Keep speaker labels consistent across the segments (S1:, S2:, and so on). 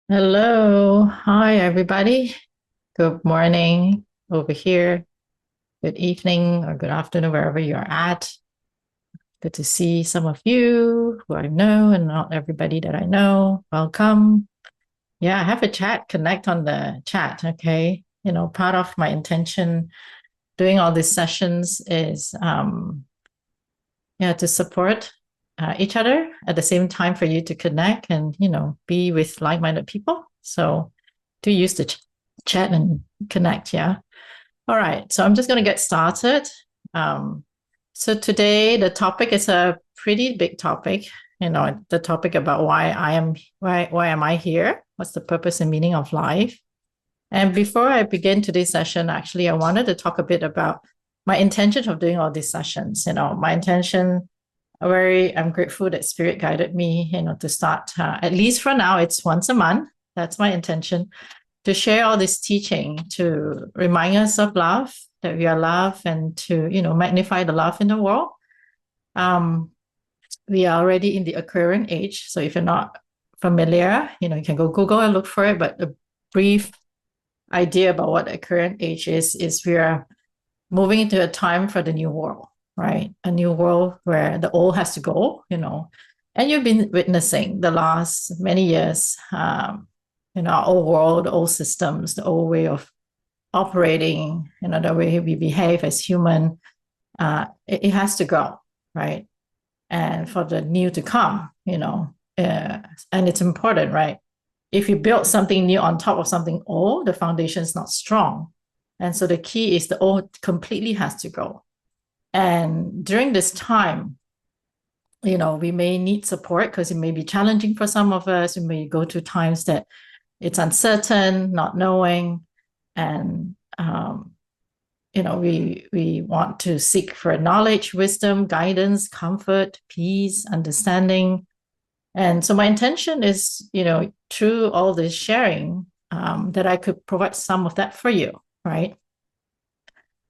S1: Hello. Hi, everybody. Good morning over here. Good evening or good afternoon, wherever you're at. Good to see some of you who I know and not everybody that I know. Welcome. Yeah, have a chat, connect on the chat. Okay. Part of my intention doing all these sessions is, to support each other at the same time for you to connect and, be with like minded people. So do use the chat and connect. Yeah. All right. So I'm just going to get started. Um, so today the topic is a pretty big topic. The topic about why am I here? What's the purpose and meaning of life? And before I begin today's session, actually, I wanted to talk a bit about my intention of doing all these sessions. My intention, I'm grateful that Spirit guided me, to start, at least for now, it's once a month. That's my intention to share all this teaching to remind us of love, that we are love, and to, magnify the love in the world. Um, we are already in the Aquarian age. So if you're not familiar, you can go Google and look for it. But a brief idea about what the current age is we are moving into a time for the new world, right? A new world where the old has to go, and you've been witnessing the last many years, in our old world, the old systems, the old way of operating, the way we behave as human, it has to go, right? And for the new to come, and it's important, right? If you build something new on top of something old, the foundation is not strong. And so the key is the old completely has to go. And during this time, we may need support because it may be challenging for some of us. We may go through times that it's uncertain, not knowing, and we want to seek for knowledge, wisdom, guidance, comfort, peace, understanding. And so my intention is, through all this sharing, that I could provide some of that for you, right?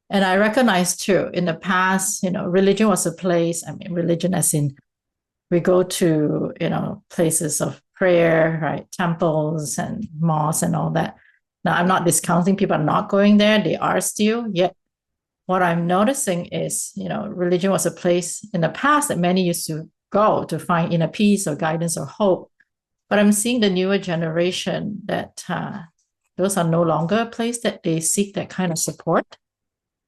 S1: And I recognize too, in the past, religion was a place, religion as in we go to, places of prayer, right? Temples and mosques and all that. Now, I'm not discounting people are not going there. They are still, yet what I'm noticing is, religion was a place in the past that many used to go to find inner peace or guidance or hope. But I'm seeing the newer generation that those are no longer a place that they seek that kind of support.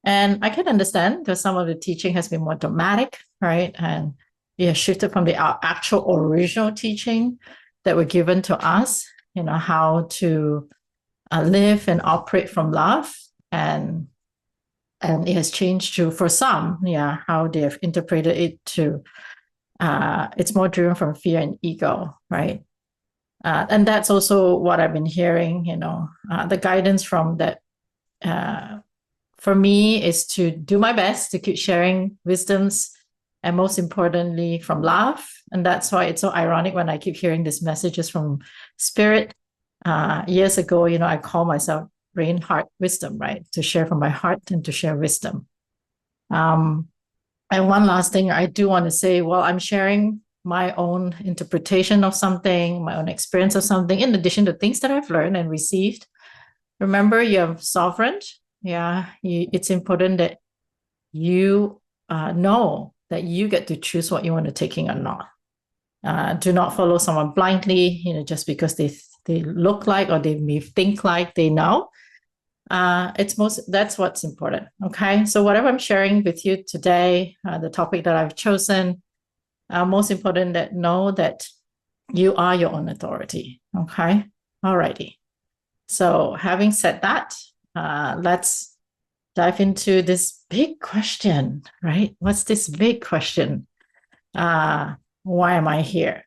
S1: And I can understand because some of the teaching has been more dramatic, right? And we have shifted from the actual original teaching that were given to us, how to live and operate from love. And it has changed to, for some, how they have interpreted it to, it's more driven from fear and ego, right? And that's also what I've been hearing, the guidance from that for me is to do my best to keep sharing wisdoms and most importantly from love. And that's why it's so ironic when I keep hearing these messages from Spirit. Years ago, I call myself brain heart wisdom, right? To share from my heart and to share wisdom. And one last thing I do want to say, well, I'm sharing my own interpretation of something, my own experience of something, in addition to things that I've learned and received. Remember, you're sovereign. Yeah, it's important that you know that you get to choose what you want to take in or not. Do not follow someone blindly, just because they look like or they may think like they know. That's what's important. Okay, so whatever I'm sharing with you today, the topic that I've chosen, most important that know that you are your own authority. Okay, alrighty. So having said that, let's dive into this big question, right? What's this big question? Why am I here?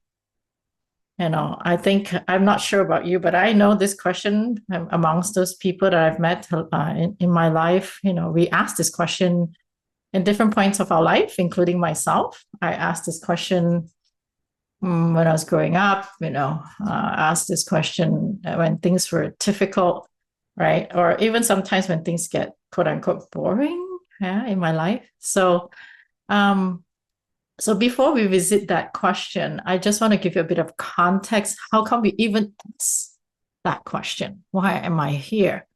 S1: I think I'm not sure about you, but I know this question amongst those people that I've met in my life. We ask this question in different points of our life, including myself. I asked this question when I was growing up, asked this question when things were difficult, right? Or even sometimes when things get quote unquote boring, yeah, in my life. Um, so before we visit that question, I just want to give you a bit of context. How come we even that question. Why am I here?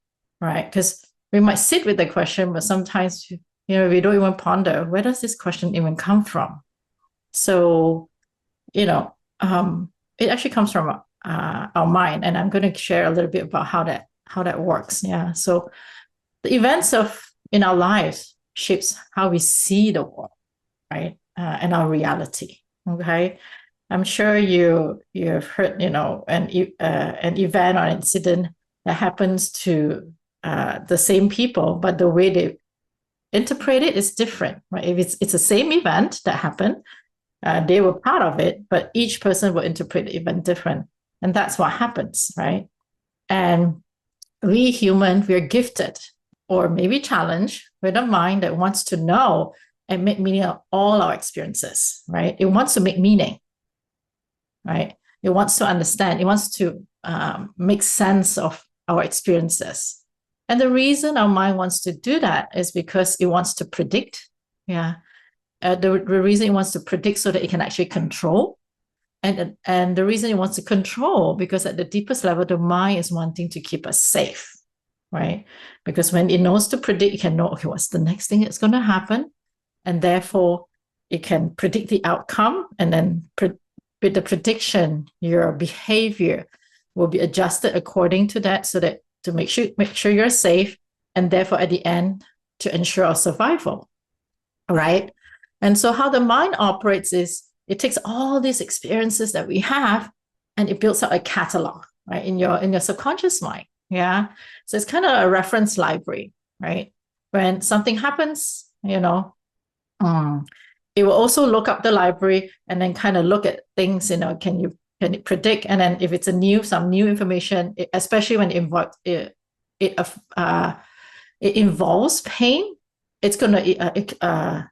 S1: Right? Because we might sit with the question, but sometimes, we don't even ponder, where does this question even come from? So, it actually comes from our mind, and I'm going to share a little bit about how that works. Yeah. So the events in our lives shapes how we see the world, right? And our reality. Okay. I'm sure you've heard, an event or an incident that happens to the same people, but the way they interpret it is different, right? If it's the same event that happened, they were part of it, but each person will interpret the event different, and that's what happens, right? And we humans, we are gifted or maybe challenged with a mind that wants to know and make meaning of all our experiences, right? It wants to make meaning, right? It wants to understand. It wants to make sense of our experiences. And the reason our mind wants to do that is because it wants to predict. Yeah. The reason it wants to predict so that it can actually control. And the reason it wants to control, because at the deepest level, the mind is wanting to keep us safe, right? Because when it knows to predict, it can know, okay, what's the next thing that's going to happen? And therefore, it can predict the outcome. And then with the prediction, your behavior will be adjusted according to that, so that to make sure you're safe, and therefore at the end to ensure our survival, right? And so how the mind operates is it takes all these experiences that we have and it builds up a catalog, right, in your subconscious mind. Yeah. So it's kind of a reference library, right? When something happens, it will also look up the library and then kind of look at things, can it predict? And then if it's some new information, especially when it involves pain, it's going to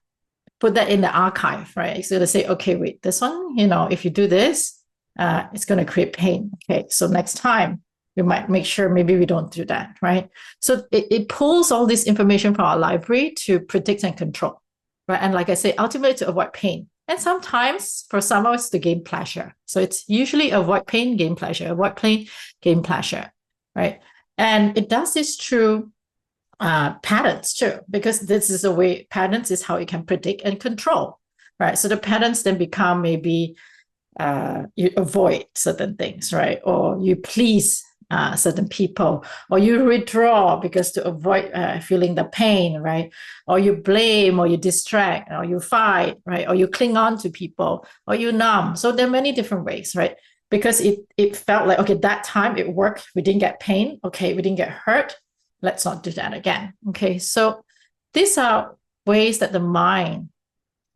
S1: put that in the archive, right? It's going to say, okay, wait, this one, if you do this, it's going to create pain. Okay, so next time we might make sure maybe we don't do that, right? So it pulls all this information from our library to predict and control, right? And like I say, ultimately to avoid pain. And sometimes for some of us to gain pleasure. So it's usually avoid pain, gain pleasure, avoid pain, gain pleasure, right? And it does this through patterns too, because this is the way patterns is how you can predict and control, right? So the patterns then become maybe you avoid certain things, right? Or you please certain people, or you withdraw because to avoid feeling the pain, right? Or you blame, or you distract, or you fight, right? Or you cling on to people, or you numb. So there are many different ways, right? Because it felt like, okay, that time it worked. We didn't get pain. Okay, we didn't get hurt. Let's not do that again. Okay, so these are ways that the mind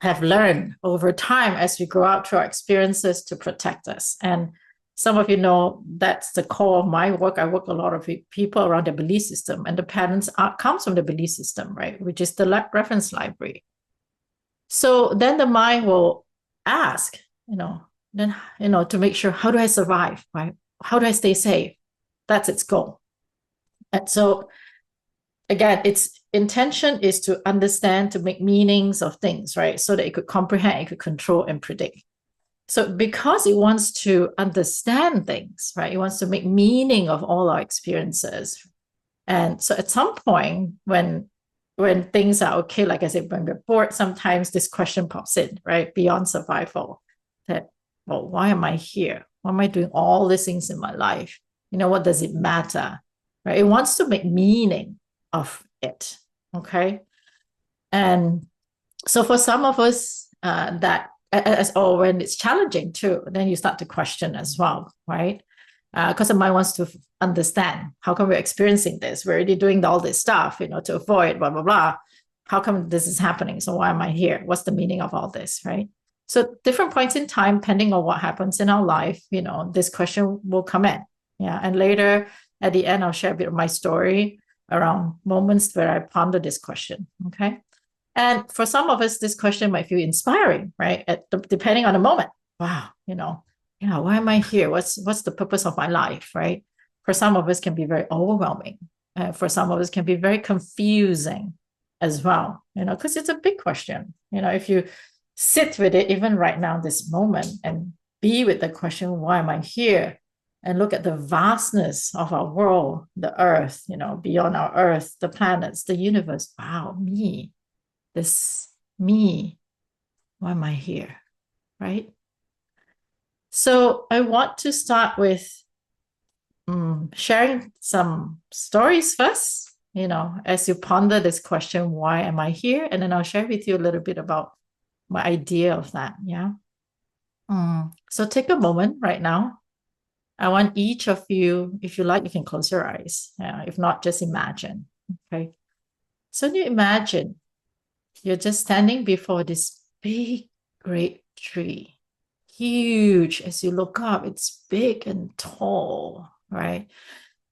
S1: have learned over time as we grow out through our experiences to protect us. And some of you know that's the core of my work. I work a lot of people around the belief system, and the patterns comes from the belief system, right? Which is the reference library. So then the mind will ask, to make sure, how do I survive, right? How do I stay safe? That's its goal. And so again, its intention is to understand, to make meanings of things, right? So that it could comprehend, it could control and predict. So because it wants to understand things, right? It wants to make meaning of all our experiences. And so at some point when things are okay, like I said, when we're bored, sometimes this question pops in, right? Beyond survival, that, well, why am I here? Why am I doing all these things in my life? What does it matter? Right? It wants to make meaning of it. Okay. And so for some of us, or when it's challenging too, then you start to question as well, right? Because the mind wants to understand, how come we're experiencing this? We're already doing all this stuff, to avoid blah, blah, blah. How come this is happening? So why am I here? What's the meaning of all this, right? So different points in time, depending on what happens in our life, this question will come in. Yeah. And later at the end, I'll share a bit of my story around moments where I ponder this question. Okay. And for some of us, this question might feel inspiring, right? Depending on the moment. Wow, why am I here? What's the purpose of my life, right? For some of us, can be very overwhelming. For some of us, can be very confusing as well, because it's a big question. If you sit with it, even right now, this moment, and be with the question, why am I here? and look at the vastness of our world, the earth, beyond our earth, the planets, the universe. Wow, me, this me, why am I here? Right? So I want to start with sharing some stories first, as you ponder this question, why am I here? And then I'll share with you a little bit about my idea of that. Yeah. So take a moment right now. I want each of you, if you like, you can close your eyes. If not, just imagine. Okay. So you imagine you're just standing before this big, great tree. Huge. As you look up, it's big and tall, right?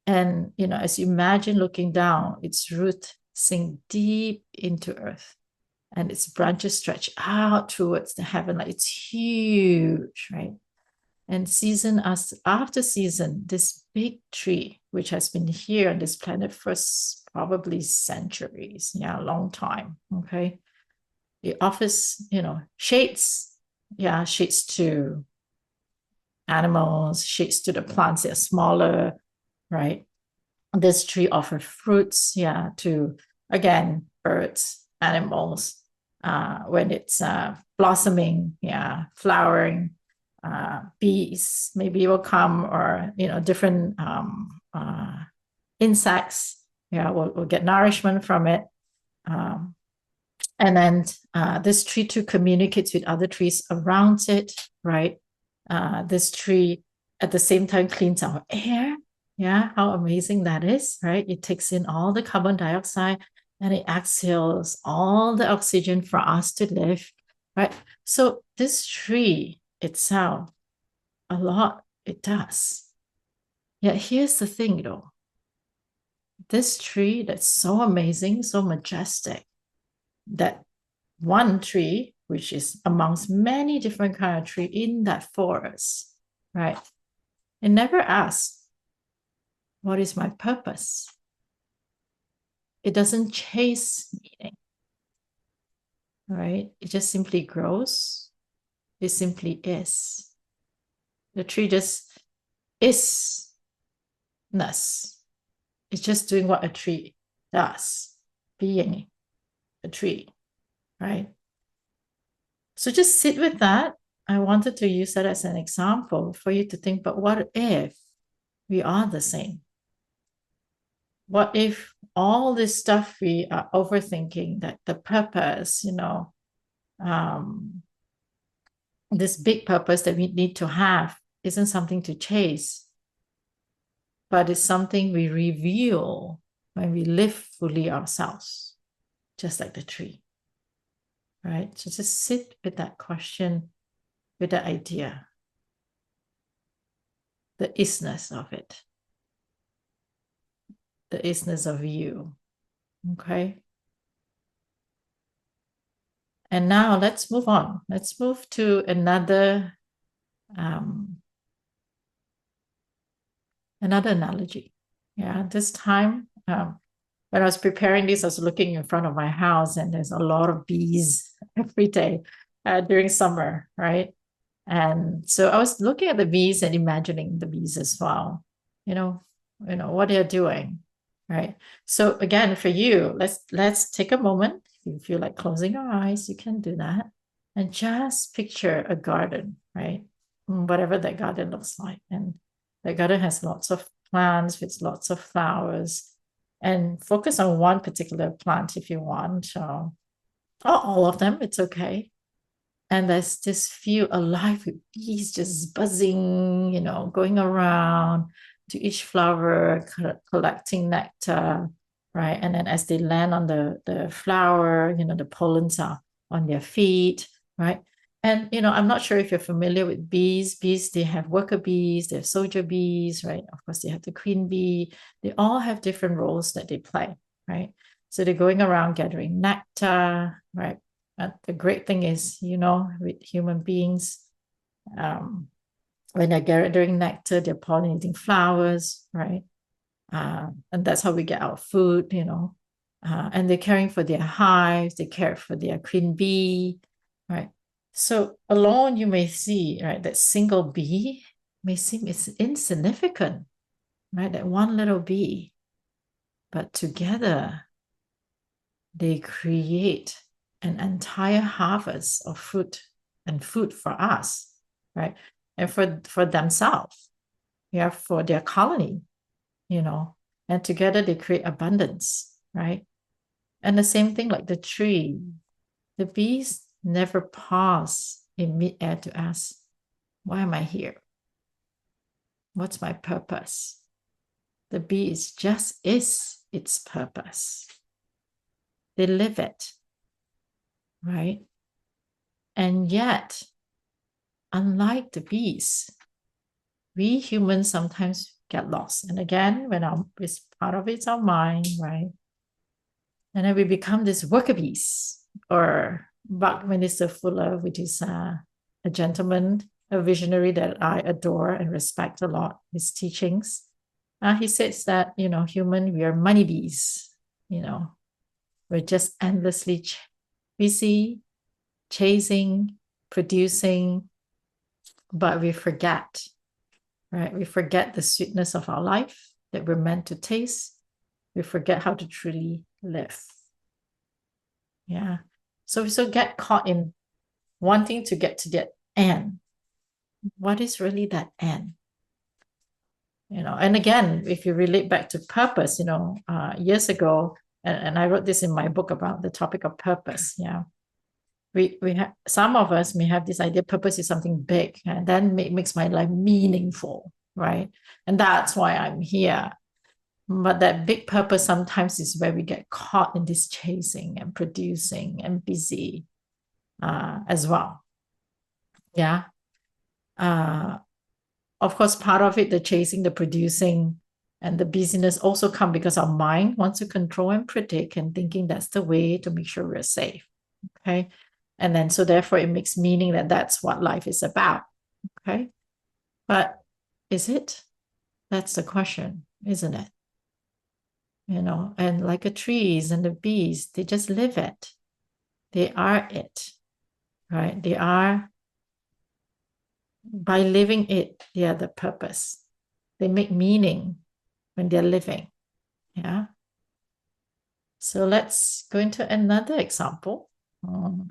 S1: And, as you imagine looking down, its roots sink deep into earth and its branches stretch out towards the heaven. Like it's huge, right? And season after season, this big tree, which has been here on this planet for probably centuries, a long time. Okay. It offers, shades, shades to animals, shades to the plants that are smaller, right? This tree offers fruits, to, again, birds, animals, when it's blossoming, flowering, bees maybe will come, or different insects, we'll get nourishment from it. And then this tree too communicates with other trees around it, right? This tree at the same time cleans our air. Yeah, how amazing that is, right? It takes in all the carbon dioxide and it exhales all the oxygen for us to live, right? So this tree itself, a lot it does. Yet here's the thing though. This tree that's so amazing, so majestic, that one tree, which is amongst many different kind of tree in that forest, right? It never asks, what is my purpose? It doesn't chase meaning, right? It just simply grows. It simply is. The tree just is-ness. It's just doing what a tree does, being a tree, right? So just sit with that. I wanted to use that as an example for you to think, but what if we are the same? What if all this stuff we are overthinking, that the purpose, this big purpose that we need to have isn't something to chase, but it's something we reveal when we live fully ourselves, just like the tree, right? So just sit with that question, with that idea, the isness of it, the isness of you, okay? And now let's move on. Let's move to another analogy. Yeah, this time when I was preparing this, I was looking in front of my house and there's a lot of bees every day during summer, right? And so I was looking at the bees and imagining the bees as well, what they're doing, right? So again, for you, let's take a moment. If you feel like closing your eyes, you can do that. And just picture a garden, right? Whatever that garden looks like. And the garden has lots of plants with lots of flowers. And focus on one particular plant if you want, or all of them, it's okay. And there's this feel alive with bees just buzzing, going around to each flower, collecting nectar, right? And then as they land on the flower, the pollens are on their feet, right? And, I'm not sure if you're familiar with bees. Bees, they have worker bees, they have soldier bees, right? Of course, they have the queen bee. They all have different roles that they play, right? So they're going around gathering nectar, right? The great thing is, with human beings, when they're gathering nectar, they're pollinating flowers, right? And that's how we get our food, and they're caring for their hives, they care for their queen bee, right? So alone, you may see, right, that single bee, may seem insignificant, right? That one little bee, but together they create an entire harvest of fruit and food for us, right? And for themselves, yeah, for their colony, and together they create abundance, right? And the same thing like the tree, the bees never pause in midair to ask, why am I here? What's my purpose? The bee just is its purpose. They live it, right? And yet, unlike the bees, we humans sometimes get lost. And again, it's part of it's our mind, right? And then we become this worker bees, or Buckminster Fuller, which is a gentleman, a visionary that I adore and respect a lot, his teachings. He says that, human, we are money bees, we're just endlessly busy, chasing, producing, but we forget, right? We forget the sweetness of our life that we're meant to taste. We forget how to truly live. Yeah. So we still get caught in wanting to get to that end. What is really that end? And again, if you relate back to purpose, years ago, and I wrote this in my book about the topic of purpose. Yeah. We have, some of us may have this idea purpose is something big, and then makes my life meaningful, right? And that's why I'm here. But that big purpose sometimes is where we get caught in this chasing and producing and busy as well. Yeah. Of course, part of it, the chasing, the producing, and the busyness also come because our mind wants to control and predict and thinking that's the way to make sure we're safe. Okay. And then, so therefore, it makes meaning that that's what life is about. Okay. But is it? That's the question, isn't it? And like the trees and the bees, they just live it. They are it, right? They are, by living it, they are the purpose. They make meaning when they're living. Yeah. So let's go into another example.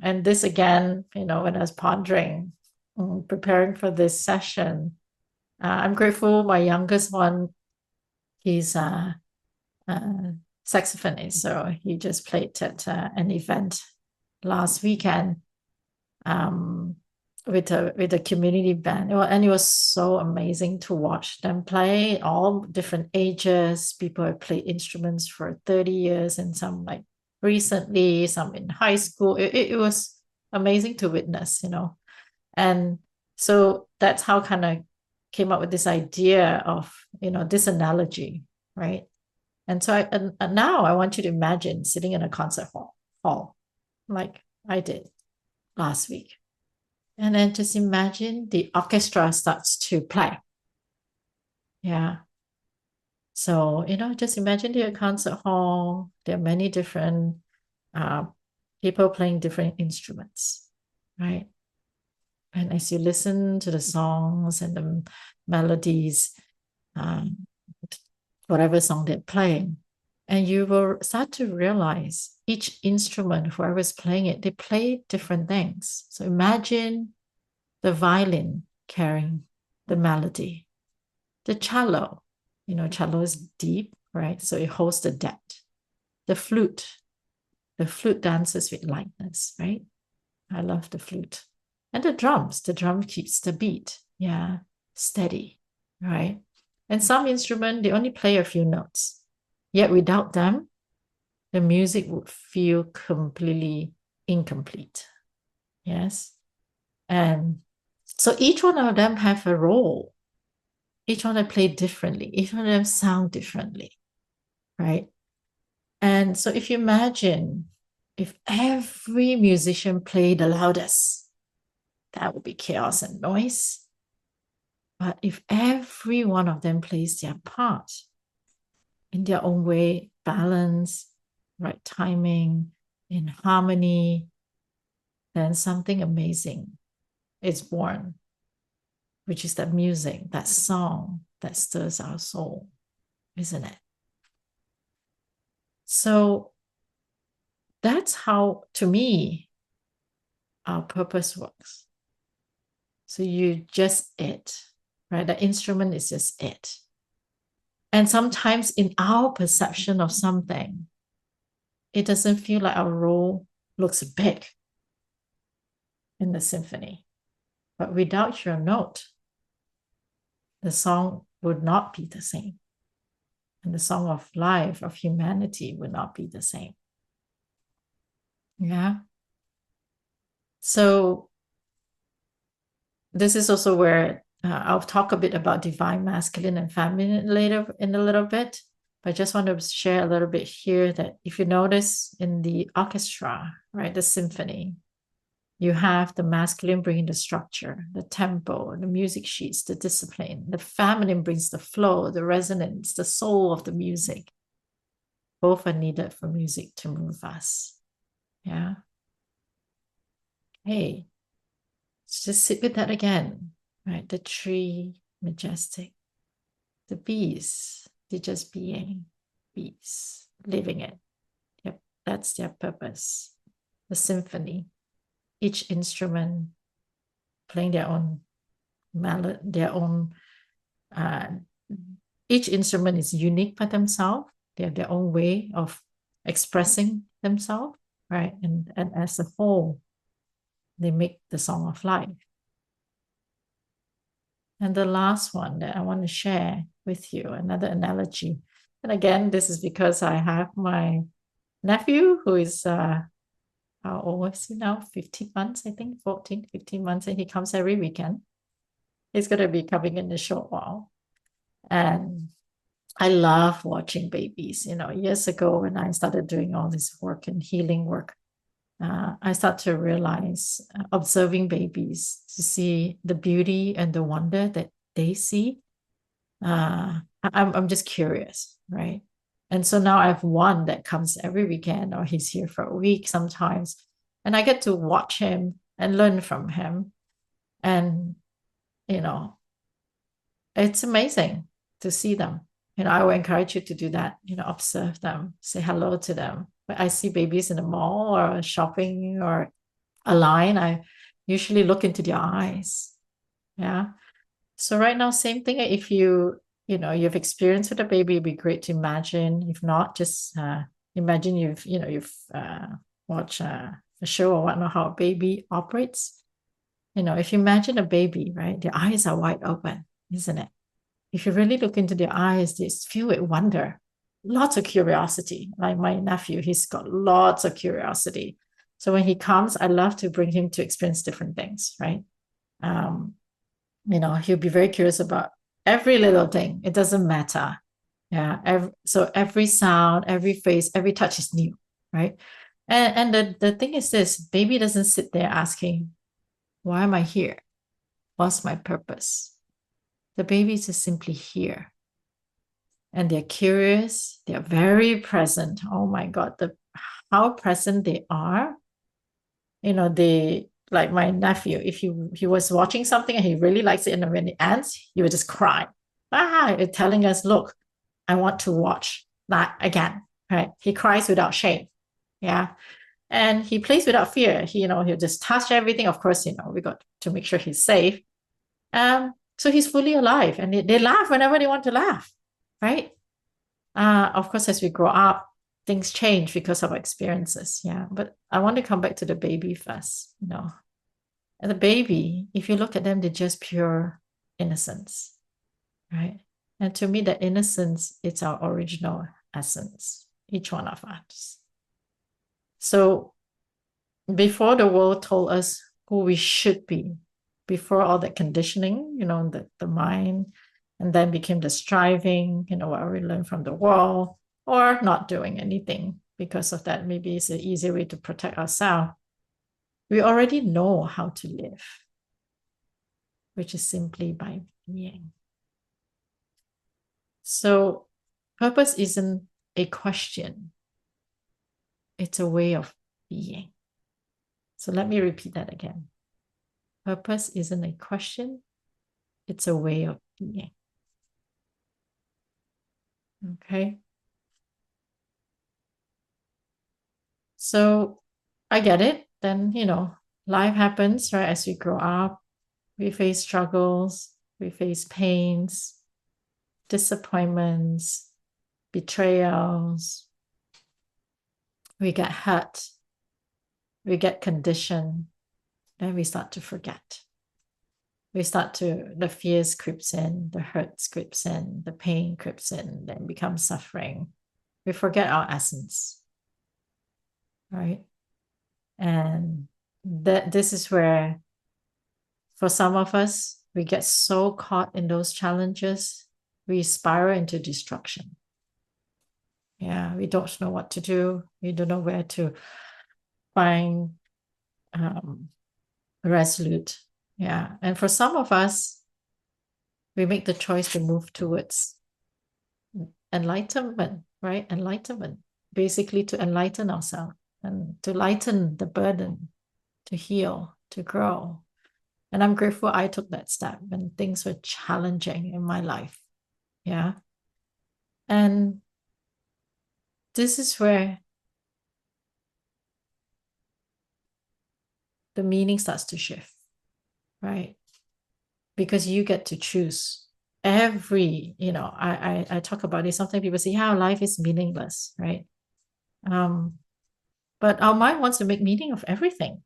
S1: And this again, when I was pondering, preparing for this session, I'm grateful my youngest one, he's a saxophonist. So he just played at an event last weekend with a community band. And it was so amazing to watch them play, all different ages. People have played instruments for 30 years and some like recently, some in high school. It was amazing to witness, And so that's how kind of came up with this idea of, this analogy, right? And so now I want you to imagine sitting in a concert hall like I did last week. And then just imagine the orchestra starts to play. Yeah. So, just imagine the concert hall. There are many different people playing different instruments, right? And as you listen to the songs and the melodies, whatever song they're playing, and you will start to realize each instrument, whoever's playing it, they play different things. So imagine the violin carrying the melody, the cello, cello is deep, right? So it holds the depth. The flute dances with lightness, right? I love the flute. And the drum keeps the beat, yeah, steady, right? And some instrument, they only play a few notes. Yet without them, the music would feel completely incomplete. Yes. And so each one of them have a role. Each one of them play differently. Each one of them sound differently, right? And so if you imagine if every musician played the loudest, that would be chaos and noise. But if every one of them plays their part in their own way, balance, right timing, in harmony, then something amazing is born. which is that music, that song that stirs our soul, isn't it? So that's how, to me, our purpose works. So you just it, right? The instrument is just it. And sometimes in our perception of something, it doesn't feel like our role looks big in the symphony. But without your note, the song would not be the same. And the song of life, of humanity, would not be the same. Yeah. So this is also where I'll talk a bit about divine masculine and feminine later in a little bit. But I just want to share a little bit here that if you notice in the orchestra, right, the symphony, you have the masculine bringing the structure, the tempo, the music sheets, the discipline. The feminine brings the flow, the resonance, the soul of the music. Both are needed for music to move us. Yeah. Hey, let's just sit with that again, right? The tree, majestic. The bees, they're just being bees, living it. Yep, that's their purpose. The symphony, each instrument playing their own melody, their own. Each instrument is unique by themselves. They have their own way of expressing themselves, right? And as a whole, they make the song of life. And the last one that I want to share with you, another analogy. And again, this is because I have my nephew who is, how old is he now? 15 months, I think, 14, 15 months. And he comes every weekend. He's going to be coming in a short while. And I love watching babies. Years ago when I started doing all this work and healing work, I start to realize observing babies to see the beauty and the wonder that they see. I'm just curious, right? And so now I have one that comes every weekend, or he's here for a week sometimes, and I get to watch him and learn from him. And it's amazing to see them. I will encourage you to do that. Observe them, say hello to them. When I see babies in the mall or shopping or a line, I usually look into their eyes. Yeah. So right now, same thing. If you've experienced with a baby, it'd be great to imagine. If not, just imagine you've watched a show or whatnot, how a baby operates. If you imagine a baby, right, their eyes are wide open, isn't it? If you really look into their eyes, they fill with wonder, lots of curiosity. Like my nephew, he's got lots of curiosity. So when he comes, I love to bring him to experience different things, right? He'll be very curious about every little thing. It doesn't matter. Yeah. So every sound, every face, every touch is new, right? And the thing is this, baby doesn't sit there asking, why am I here? What's my purpose? The babies are simply here. And they're curious. They're very present. Oh my God, how present they are. They, like my nephew, if he was watching something and he really likes it, and when it ends, he would just cry. Telling us, look, I want to watch that again. Right? He cries without shame. Yeah. And he plays without fear. He'll just touch everything. Of course, we got to make sure he's safe. So he's fully alive, and they laugh whenever they want to laugh, right? Of course, as we grow up, things change because of our experiences. Yeah. But I want to come back to the baby first. And the baby, if you look at them, they're just pure innocence, right? And to me, that innocence, it's our original essence, each one of us. So before the world told us who we should be, before all that conditioning, the mind, and then became the striving, what we learn from the world, or not doing anything because of that. Maybe it's an easier way to protect ourselves. We already know how to live, which is simply by being. So purpose isn't a question. It's a way of being. So let me repeat that again. Purpose isn't a question. It's a way of being. Okay. So I get it. Then, life happens, right? As we grow up, we face struggles, we face pains, disappointments, betrayals, we get hurt, we get conditioned, then we start to forget. The fears creeps in, the hurt creeps in, the pain creeps in, then becomes suffering. We forget our essence, right? And this is where, for some of us, we get so caught in those challenges, we spiral into destruction. Yeah, we don't know what to do. We don't know where to find resolute. Yeah. And for some of us, we make the choice to move towards enlightenment, right? Enlightenment, basically to enlighten ourselves and to lighten the burden, to heal, to grow. And I'm grateful I took that step when things were challenging in my life. Yeah. And this is where the meaning starts to shift, right? Because you get to choose every, I talk about it. Sometimes people say, yeah, life is meaningless, right? But our mind wants to make meaning of everything.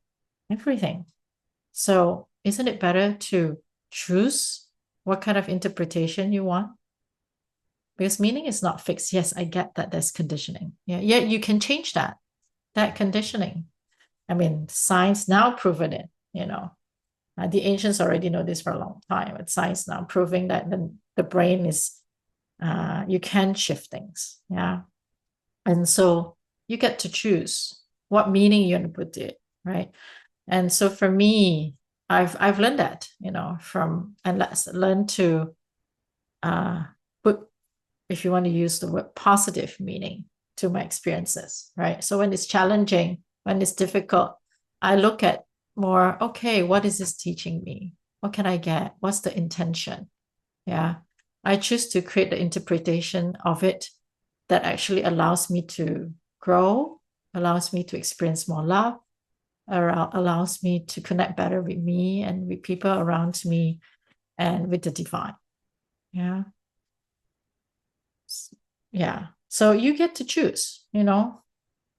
S1: So isn't it better to choose what kind of interpretation you want? Because meaning is not fixed. Yes, I get that there's conditioning. Yeah, you can change that conditioning. I mean, science now proven it, the ancients already know this for a long time. It's science now proving that the brain is, you can shift things. Yeah. And so you get to choose what meaning you want to put to it, right? And so for me, I've learned that, and let's learn to put, if you want to use the word, positive meaning to my experiences, right? So when it's challenging, when it's difficult, I look at more, okay, what is this teaching me? What can I get? What's the intention? Yeah. I choose to create the interpretation of it that actually allows me to grow, allows me to experience more love, allows me to connect better with me and with people around me and with the divine. Yeah. Yeah. So you get to choose,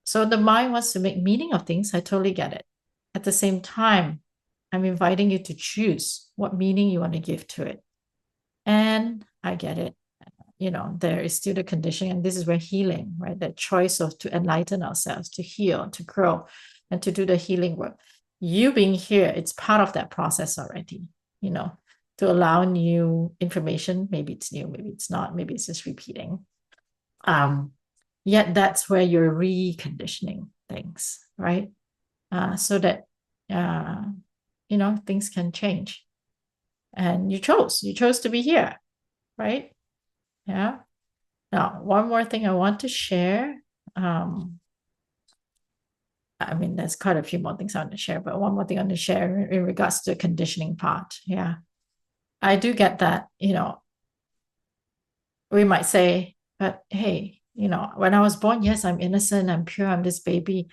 S1: So the mind wants to make meaning of things. I totally get it. At the same time, I'm inviting you to choose what meaning you want to give to it. And I get it. There is still the conditioning, and this is where healing, right? That choice of to enlighten ourselves, to heal, to grow, and to do the healing work. You being here, it's part of that process already, to allow new information. Maybe it's new, maybe it's not, maybe it's just repeating. Yet that's where you're reconditioning things, right? So that things can change. And you chose to be here, right? Yeah. Now, one more thing I want to share. There's quite a few more things I want to share, but one more thing I want to share in regards to the conditioning part. Yeah. I do get that, we might say, but hey, when I was born, yes, I'm innocent, I'm pure, I'm this baby.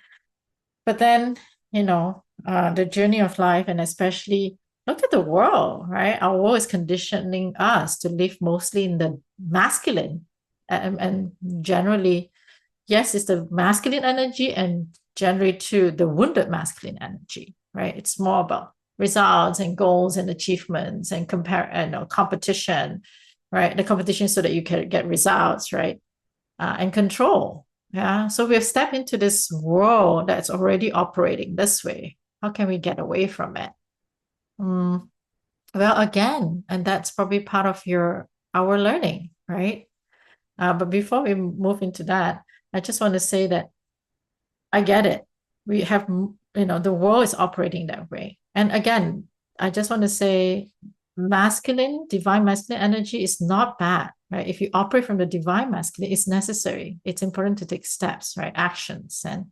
S1: But then, the journey of life, and especially look at the world, right? Our world is conditioning us to live mostly in the masculine. And generally, yes, it's the masculine energy, and generally too, the wounded masculine energy, right? It's more about results and goals and achievements and competition, right? The competition so that you can get results, right? And control. Yeah. So we've stepped into this world that's already operating this way. How can we get away from it? Well, again, and that's probably part of our learning, right? But before we move into that, I just want to say that I get it. We have, the world is operating that way. And again, I just want to say divine masculine energy is not bad, right? If you operate from the divine masculine, it's necessary. It's important to take steps, right? Actions. And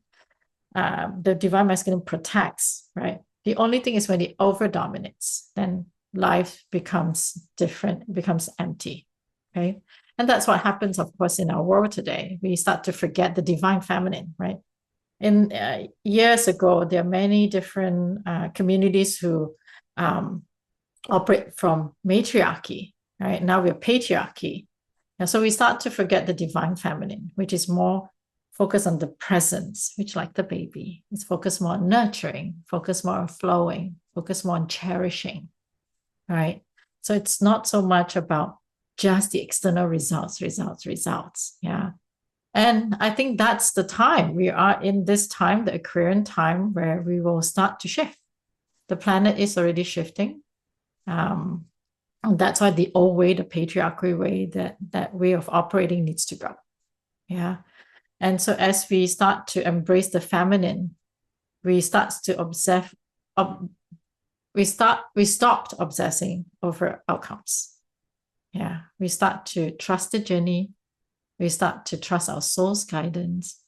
S1: the divine masculine protects, right? The only thing is when it over dominates, then life becomes different, becomes empty. Okay. And that's what happens, of course, in our world today. We start to forget the divine feminine, right? In years ago, there are many different communities who operate from matriarchy, right? Now we're patriarchy. And so we start to forget the divine feminine, which is more focused on the presence, which like the baby, it's focused more on nurturing, focused more on flowing, focused more on cherishing, right? So it's not so much about just the external results. Yeah. And I think that's the time. We are in this time, the Aquarian time, where we will start to shift. The planet is already shifting. That's why the old way, the patriarchal way, that way of operating needs to go. Yeah. And so as we start to embrace the feminine, we start to observe, we stopped obsessing over outcomes. Yeah. We start to trust the journey. We start to trust our soul's guidance.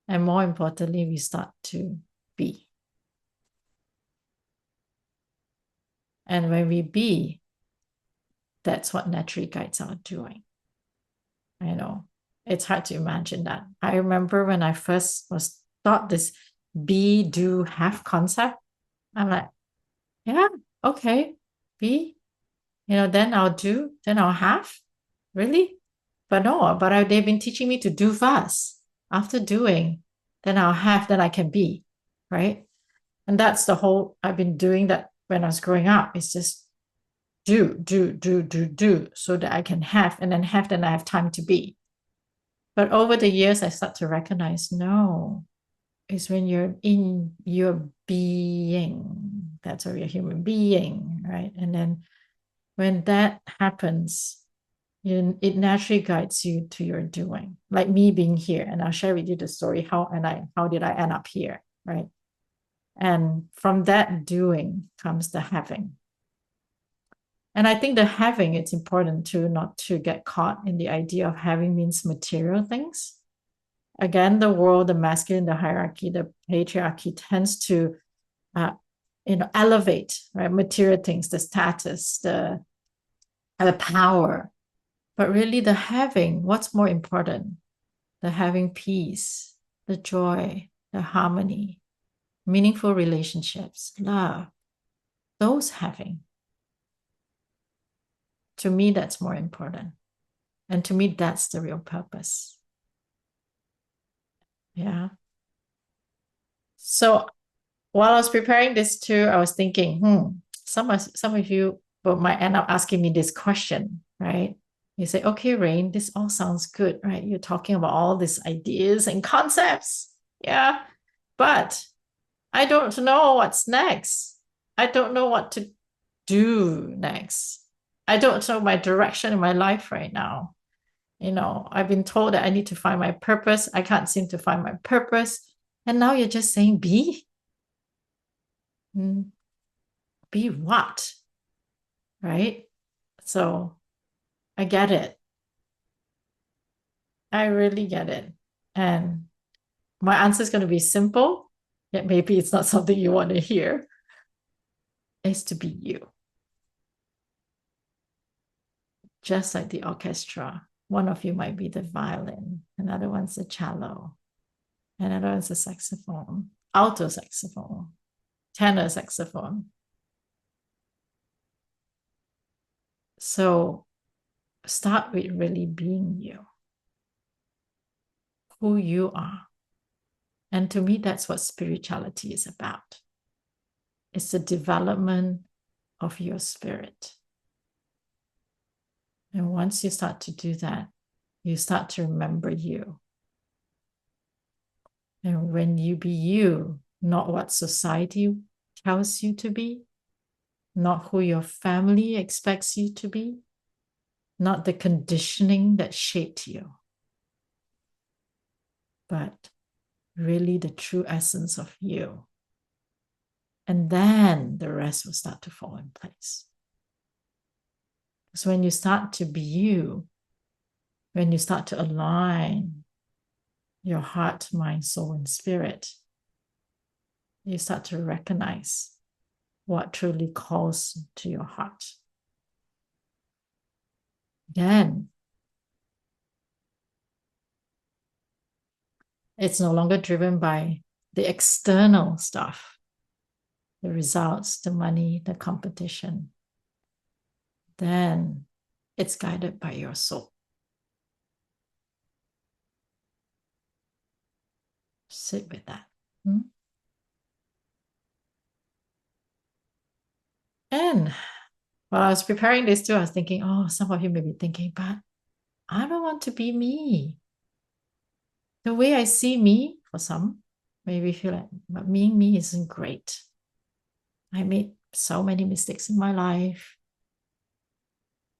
S1: And more importantly, we start to be. And when we be, that's what naturally guides our doing. I know it's hard to imagine that. I remember when I first was taught this be, do, have concept, I'm like, yeah, okay, be, then I'll do, then I'll have. Really? But no, they've been teaching me to do first. After doing, then I'll have, then I can be, right? And that's the whole, I've been doing that when I was growing up. It's just do, so that I can have, and then I have time to be. But over the years, I start to recognize, no, it's when you're in your being. That's why you're a human being, right? And then when that happens, it naturally guides you to your doing. Like me being here, and I'll share with you the story how did I end up here, right? And from that doing comes the having. And I think the having, it's important to not to get caught in the idea of having means material things. Again, the world, the masculine, the hierarchy, the patriarchy tends to, elevate, right, material things, the status, the power. But really, the having, what's more important? The having peace, the joy, the harmony, meaningful relationships, love, those having. To me, that's more important. And to me, that's the real purpose. Yeah. So while I was preparing this too, I was thinking, some of you might end up asking me this question, right? You say, okay, Rain, this all sounds good, right? You're talking about all these ideas and concepts. Yeah. But I don't know what's next. I don't know what to do next. I don't know my direction in my life right now. I've been told that I need to find my purpose. I can't seem to find my purpose. And now you're just saying, be? Be what? Right? So I get it. I really get it. And my answer is going to be simple, yet maybe it's not something you want to hear. Is to be you. Just like the orchestra. One of you might be the violin, another one's the cello, another one's the saxophone, alto saxophone, tenor saxophone. So start with really being you, who you are. And to me, that's what spirituality is about. It's the development of your spirit. And once you start to do that, you start to remember you. And when you be you, not what society tells you to be, not who your family expects you to be, not the conditioning that shaped you, but really the true essence of you. And then the rest will start to fall in place. So when you start to be you, when you start to align your heart, mind, soul, and spirit, you start to recognize what truly calls to your heart. Then it's no longer driven by the external stuff, the results, the money, the competition. Then it's guided by your soul. Sit with that. And while I was preparing this too, I was thinking, oh, some of you may be thinking, but I don't want to be me. The way I see me, for some, maybe feel like, but being me isn't great. I made so many mistakes in my life.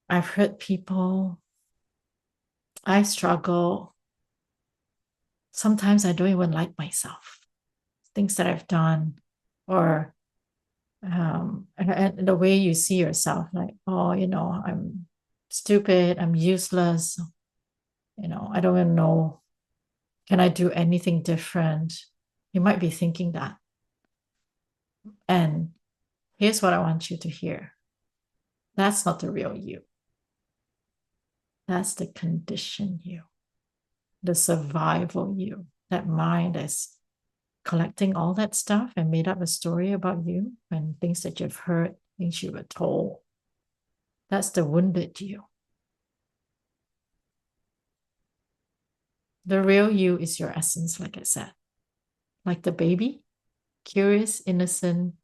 S1: I've hurt people. I struggle. Sometimes I don't even like myself, things that I've done, or and the way you see yourself, like, oh, I'm stupid, I'm useless, I don't even know, can I do anything different? You might be thinking that. And here's what I want you to hear. That's not the real you. That's the conditioned you, the survival you, that mind that's collecting all that stuff and made up a story about you and things that you've heard, things you were told. That's the wounded you. The real you is your essence, like I said. Like the baby, curious, innocent,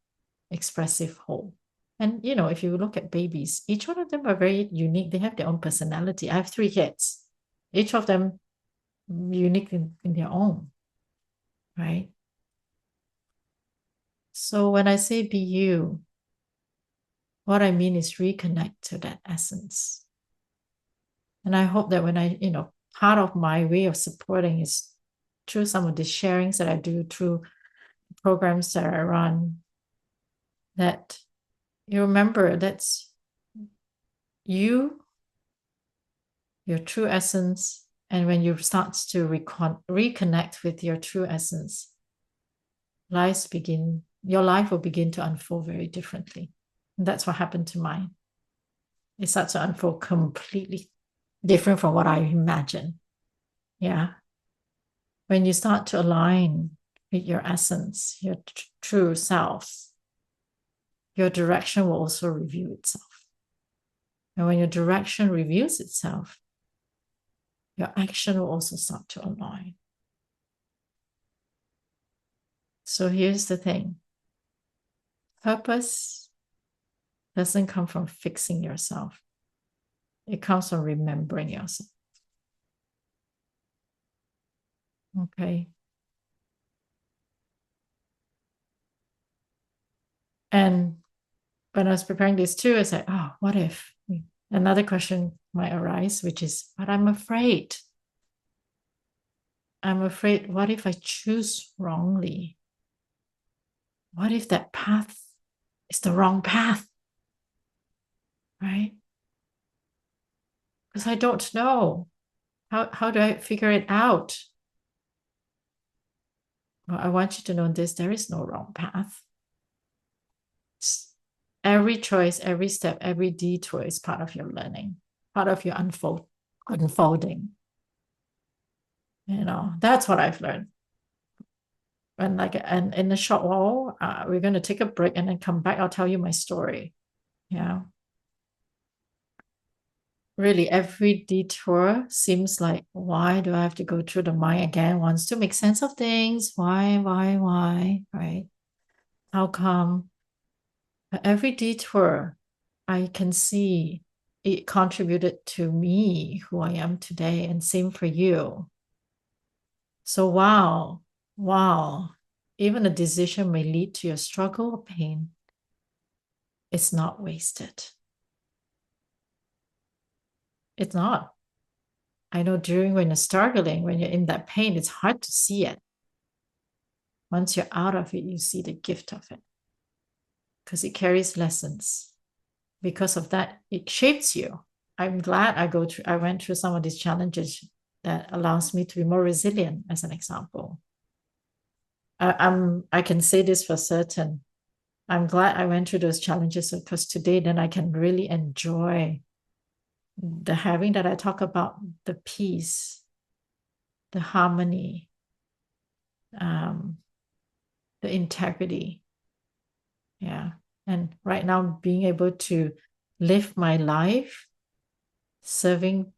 S1: expressive, whole. And, if you look at babies, each one of them are very unique. They have their own personality. I have 3 kids, each of them unique in their own, right? So when I say be you, what I mean is reconnect to that essence. And I hope that when part of my way of supporting is through some of the sharings that I do, through programs that I run, that you remember that's you, your true essence. And when you start to reconnect with your true essence, your life will begin to unfold very differently. And that's what happened to mine. It starts to unfold completely different from what I imagined. Yeah. When you start to align with your essence, your true self, your direction will also reveal itself. And when your direction reveals itself, your action will also start to align. So here's the thing. Purpose doesn't come from fixing yourself. It comes from remembering yourself. Okay. And when I was preparing this too, I said, oh, what if? Another question might arise, which is, but I'm afraid. What if I choose wrongly? What if that path is the wrong path? Right? Because I don't know. How do I figure it out? Well, I want you to know this, there is no wrong path. Every choice, every step, every detour is part of your learning, part of your unfolding. That's what I've learned. And in a short while, we're going to take a break and then come back. I'll tell you my story. Yeah. Really, every detour seems like, why do I have to go through the mind again? Wants to make sense of things. Why, right? How come? But every detour, I can see it contributed to me, who I am today, and same for you. So wow, even a decision may lead to your struggle or pain. It's not wasted. It's not. I know when you're struggling, when you're in that pain, it's hard to see it. Once you're out of it, you see the gift of it because it carries lessons. Because of that, it shapes you. I'm glad I went through some of these challenges that allows me to be more resilient, as an example. I can say this for certain. I'm glad I went through those challenges because today then I can really enjoy the having that I talk about, the peace, the harmony, the integrity. Yeah. And right now, being able to live my life serving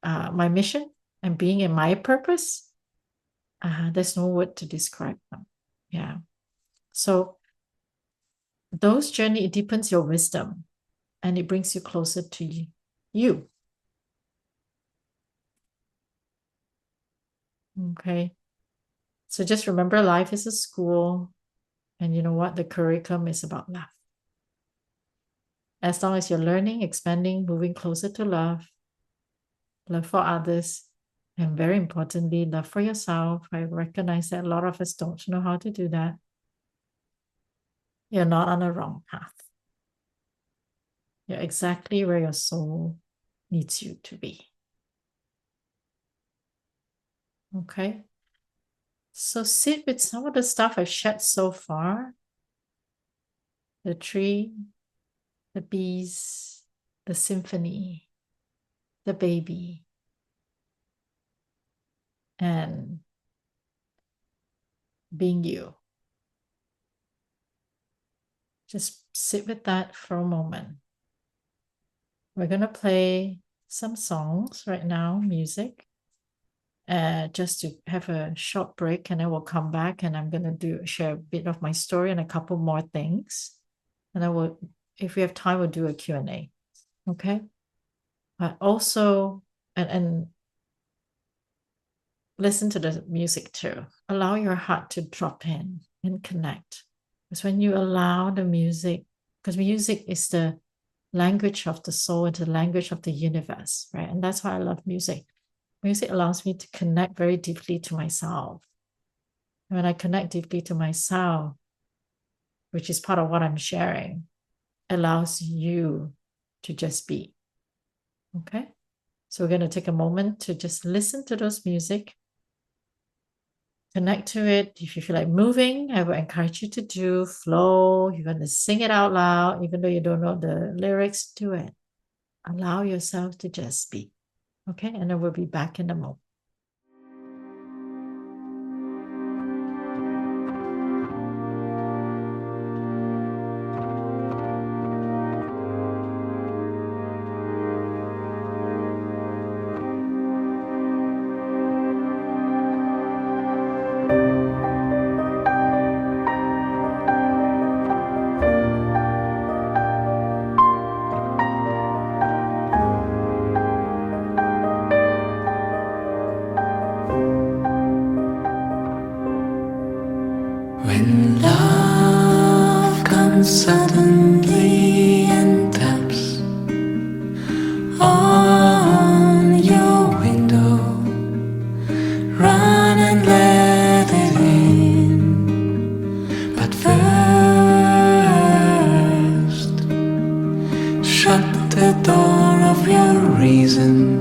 S1: my mission and being in my purpose, there's no word to describe them. Yeah. So those journey, it deepens your wisdom and it brings you closer to you. Okay. So just remember, life is a school, and you know what? The curriculum is about love. As long as you're learning, expanding, moving closer to love for others, and very importantly, love for yourself. I recognize that a lot of us don't know how to do that. You're not on the wrong path. You're exactly where your soul needs you to be. Okay? So sit with some of the stuff I've shared so far. The tree, the bees, the symphony, the baby, and being you. Just sit with that for a moment. We're going to play some songs right now, music, just to have a short break, and then we'll come back and I'm going to share a bit of my story and a couple more things. And I will, if we have time, we'll do a Q&A. Okay? But also, and listen to the music too. Allow your heart to drop in and connect. Because when you allow the music, because music is the language of the soul and the language of the universe, right? And that's why I love music. Music allows me to connect very deeply to myself. And when I connect deeply to myself, which is part of what I'm sharing, allows you to just be. Okay? So we're going to take a moment to just listen to those music. Connect to it. If you feel like moving, I would encourage you to do flow. You're going to sing it out loud, even though you don't know the lyrics, do it. Allow yourself to just be. Okay, and then we'll be back in a moment.
S2: When love comes suddenly and taps on your window, run and let it in. But first, shut the door of your reason,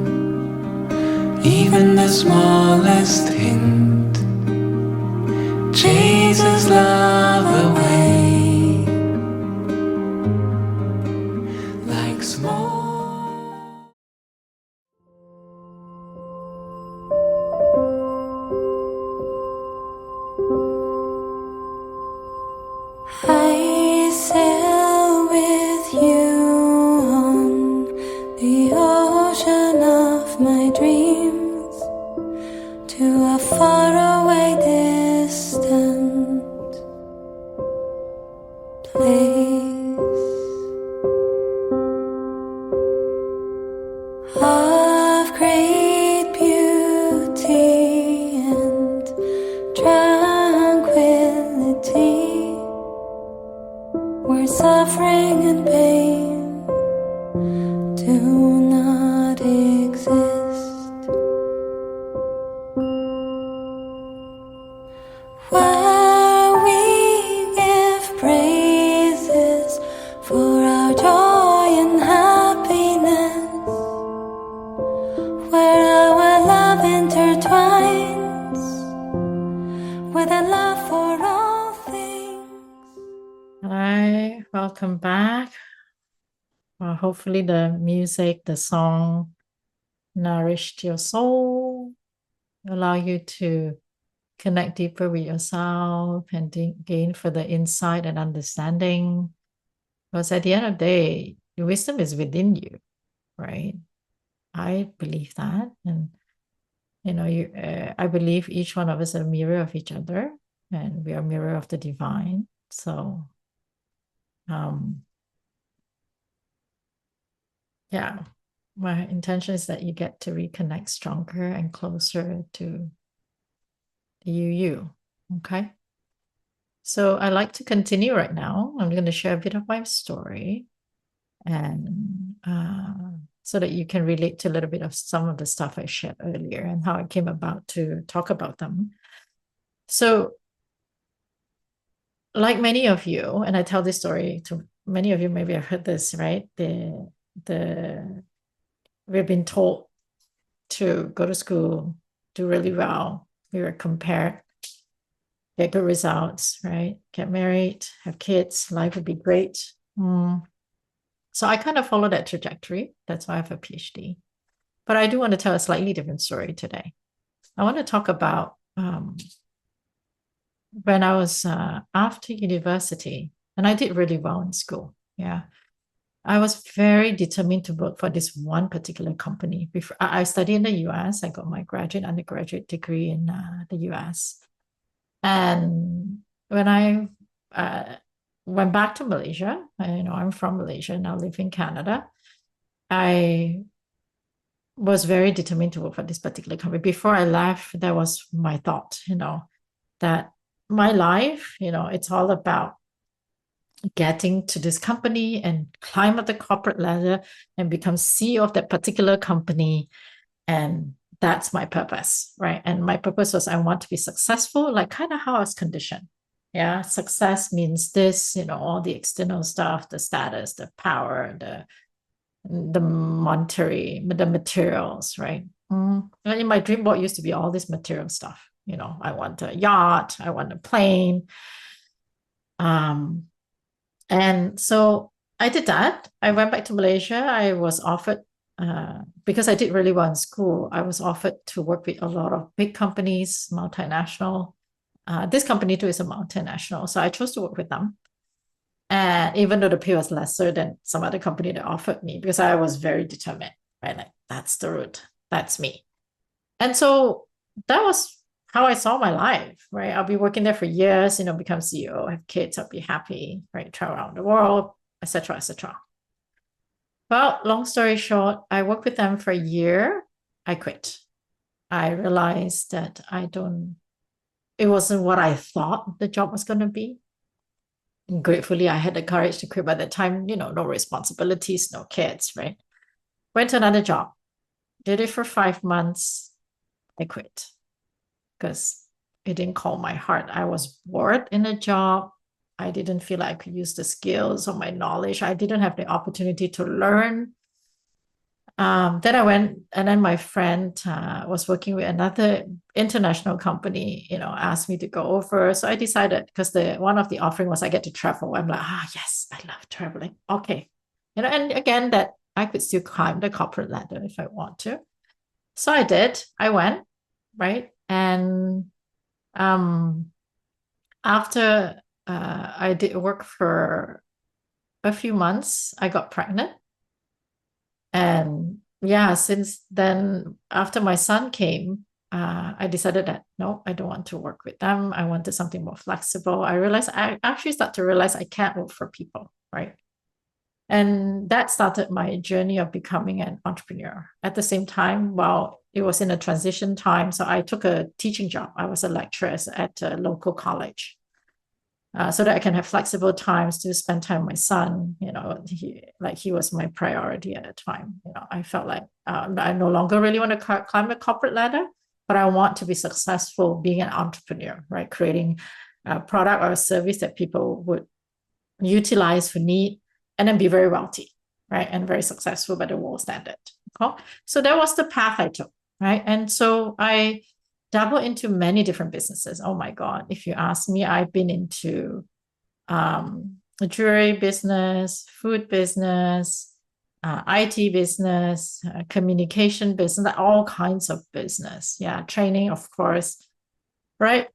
S2: even the smallest hint chases love away like smoke. I sail with you on the ocean of my dreams to a faraway distant place of great beauty and tranquility, where suffering and pain do not exist, where we give praises for our joy and happiness, where our love intertwines with a love for all things.
S1: welcome back. Well, hopefully the music, the song nourished your soul, allow you to connect deeper with yourself and gain further insight and understanding. Because at the end of the day, your wisdom is within you, right? I believe that. And, I believe each one of us is a mirror of each other, and we are a mirror of the divine. So, yeah, my intention is that you get to reconnect stronger and closer to you. Okay. So I like to continue right now. I'm going to share a bit of my story, and so that you can relate to a little bit of some of the stuff I shared earlier and how I came about to talk about them. So, like many of you, and I tell this story to many of you, maybe I've heard this, right? We've been told to go to school, do really well. We were compared, get good results, right? Get married, have kids, life would be great. So I kind of follow that trajectory. That's why I have a PhD. But I do want to tell a slightly different story today. I want to talk about when I was after university, and I did really well in school. Yeah. I was very determined to work for this one particular company. Before I studied in the US, I got my undergraduate degree in the US. And when I went back to Malaysia, I'm from Malaysia, now live in Canada. I was very determined to work for this particular company. Before I left, that was my thought, that my life, it's all about getting to this company and climb up the corporate ladder and become CEO of that particular company. And that's my purpose, right? And my purpose was I want to be successful, like kind of how I was conditioned. Yeah, success means this, all the external stuff, the status, the power, the monetary, the materials, right? And in my dream board used to be all this material stuff. I want a yacht, I want a plane. And so I did that. I went back to Malaysia. I was offered, because I did really well in school, I was offered to work with a lot of big companies, multinational. This company too is a multinational. So I chose to work with them. And even though the pay was lesser than some other company that offered me, because I was very determined, right? Like, that's the route. That's me. And so that was how I saw my life, right? I'll be working there for years, become CEO, have kids, I'll be happy, right? Travel around the world, etc., etc. Well, long story short, I worked with them for a year. I quit. I realized that it wasn't what I thought the job was going to be. And gratefully, I had the courage to quit by that time, no responsibilities, no kids, right? Went to another job, did it for 5 months. I quit because it didn't call my heart. I was bored in a job. I didn't feel like I could use the skills or my knowledge. I didn't have the opportunity to learn. Then I went, and then my friend was working with another international company, asked me to go over. So I decided, because one of the offering was I get to travel. I'm like, yes, I love traveling. Okay. And again, that I could still climb the corporate ladder if I want to. So I did. I went, right? And after I did work for a few months, I got pregnant. And yeah, since then, after my son came, I decided that, no, I don't want to work with them. I wanted something more flexible. I actually started to realize I can't work for people, right? And that started my journey of becoming an entrepreneur. At the same time, while it was in a transition time, so I took a teaching job. I was a lecturer at a local college. So that I can have flexible times to spend time with my son. He was my priority at the time. I felt like I no longer really want to climb a corporate ladder, but I want to be successful being an entrepreneur, right? Creating a product or a service that people would utilize for need, and then be very wealthy, right? And very successful by the world standard. Okay? So that was the path I took, right? And so I dabble into many different businesses. Oh my God. If you ask me, I've been into a jewelry business, food business, IT business, communication business, all kinds of business. Yeah, training, of course, right?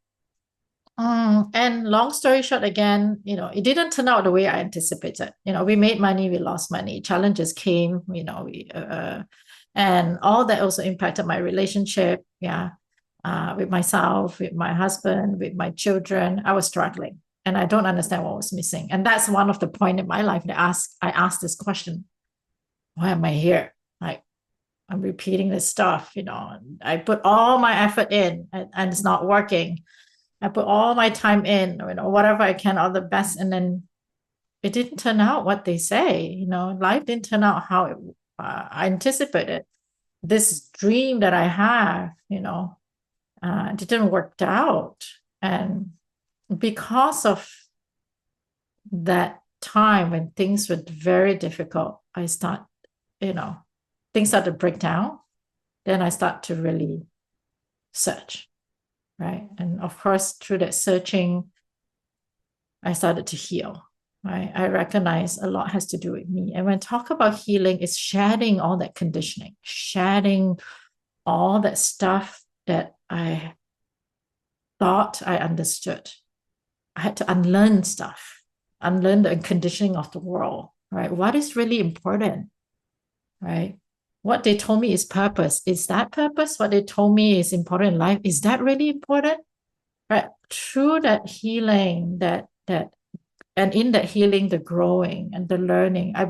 S1: And long story short, again, it didn't turn out the way I anticipated. We made money, we lost money, challenges came, and all that also impacted my relationship. Yeah, with myself, with my husband, with my children. I was struggling, and I don't understand what was missing. And that's one of the point in my life that I asked this question: why am I here? Like, I'm repeating this stuff. I put all my effort in, and it's not working. I put all my time in, whatever I can, all the best, and then it didn't turn out what they say. Life didn't turn out how I anticipated. This dream that I have, didn't work out, and because of that time when things were very difficult, things start to break down. Then I start to really search. Right. And of course, through that searching, I started to heal. Right. I recognize a lot has to do with me. And when talk about healing, it's shedding all that conditioning, shedding all that stuff that I thought I understood. I had to unlearn stuff, unlearn the conditioning of the world. Right. What is really important? Right. What they told me is purpose. Is that purpose? What they told me is important in life. Is that really important? Right. Through that healing, and in that healing, the growing and the learning, I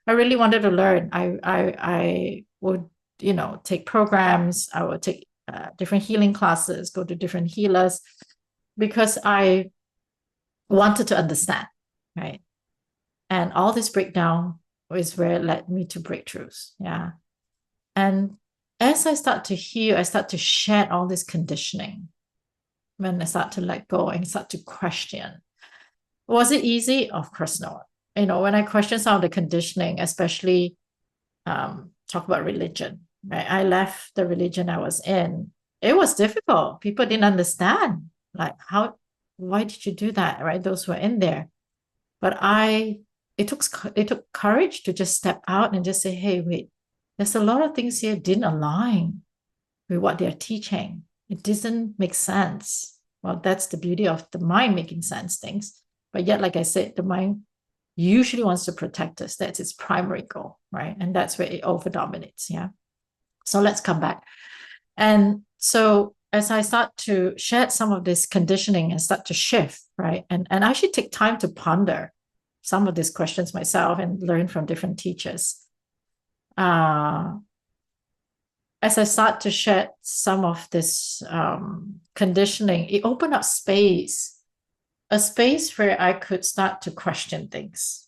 S1: really wanted to learn. I would, take programs. I would take different healing classes, go to different healers, because I wanted to understand. Right. And all this breakdown is where it led me to breakthroughs. Yeah. And as I start to heal, I start to shed all this conditioning. When I start to let go and start to question. Was it easy? Of course not. When I question some of the conditioning, especially talk about religion, right? I left the religion I was in. It was difficult. People didn't understand. Like, why did you do that? Right? Those who were in there. But it took courage to just step out and just say, hey, wait, there's a lot of things here didn't align with what they're teaching. It doesn't make sense. Well, that's the beauty of the mind making sense things. But yet, like I said, the mind usually wants to protect us. That's its primary goal, right? And that's where it over dominates. Yeah. So let's come back. And so as I start to shed some of this conditioning and start to shift, right? And actually take time to ponder some of these questions myself and learn from different teachers. As I start to shed some of this conditioning, it opened up a space where I could start to question things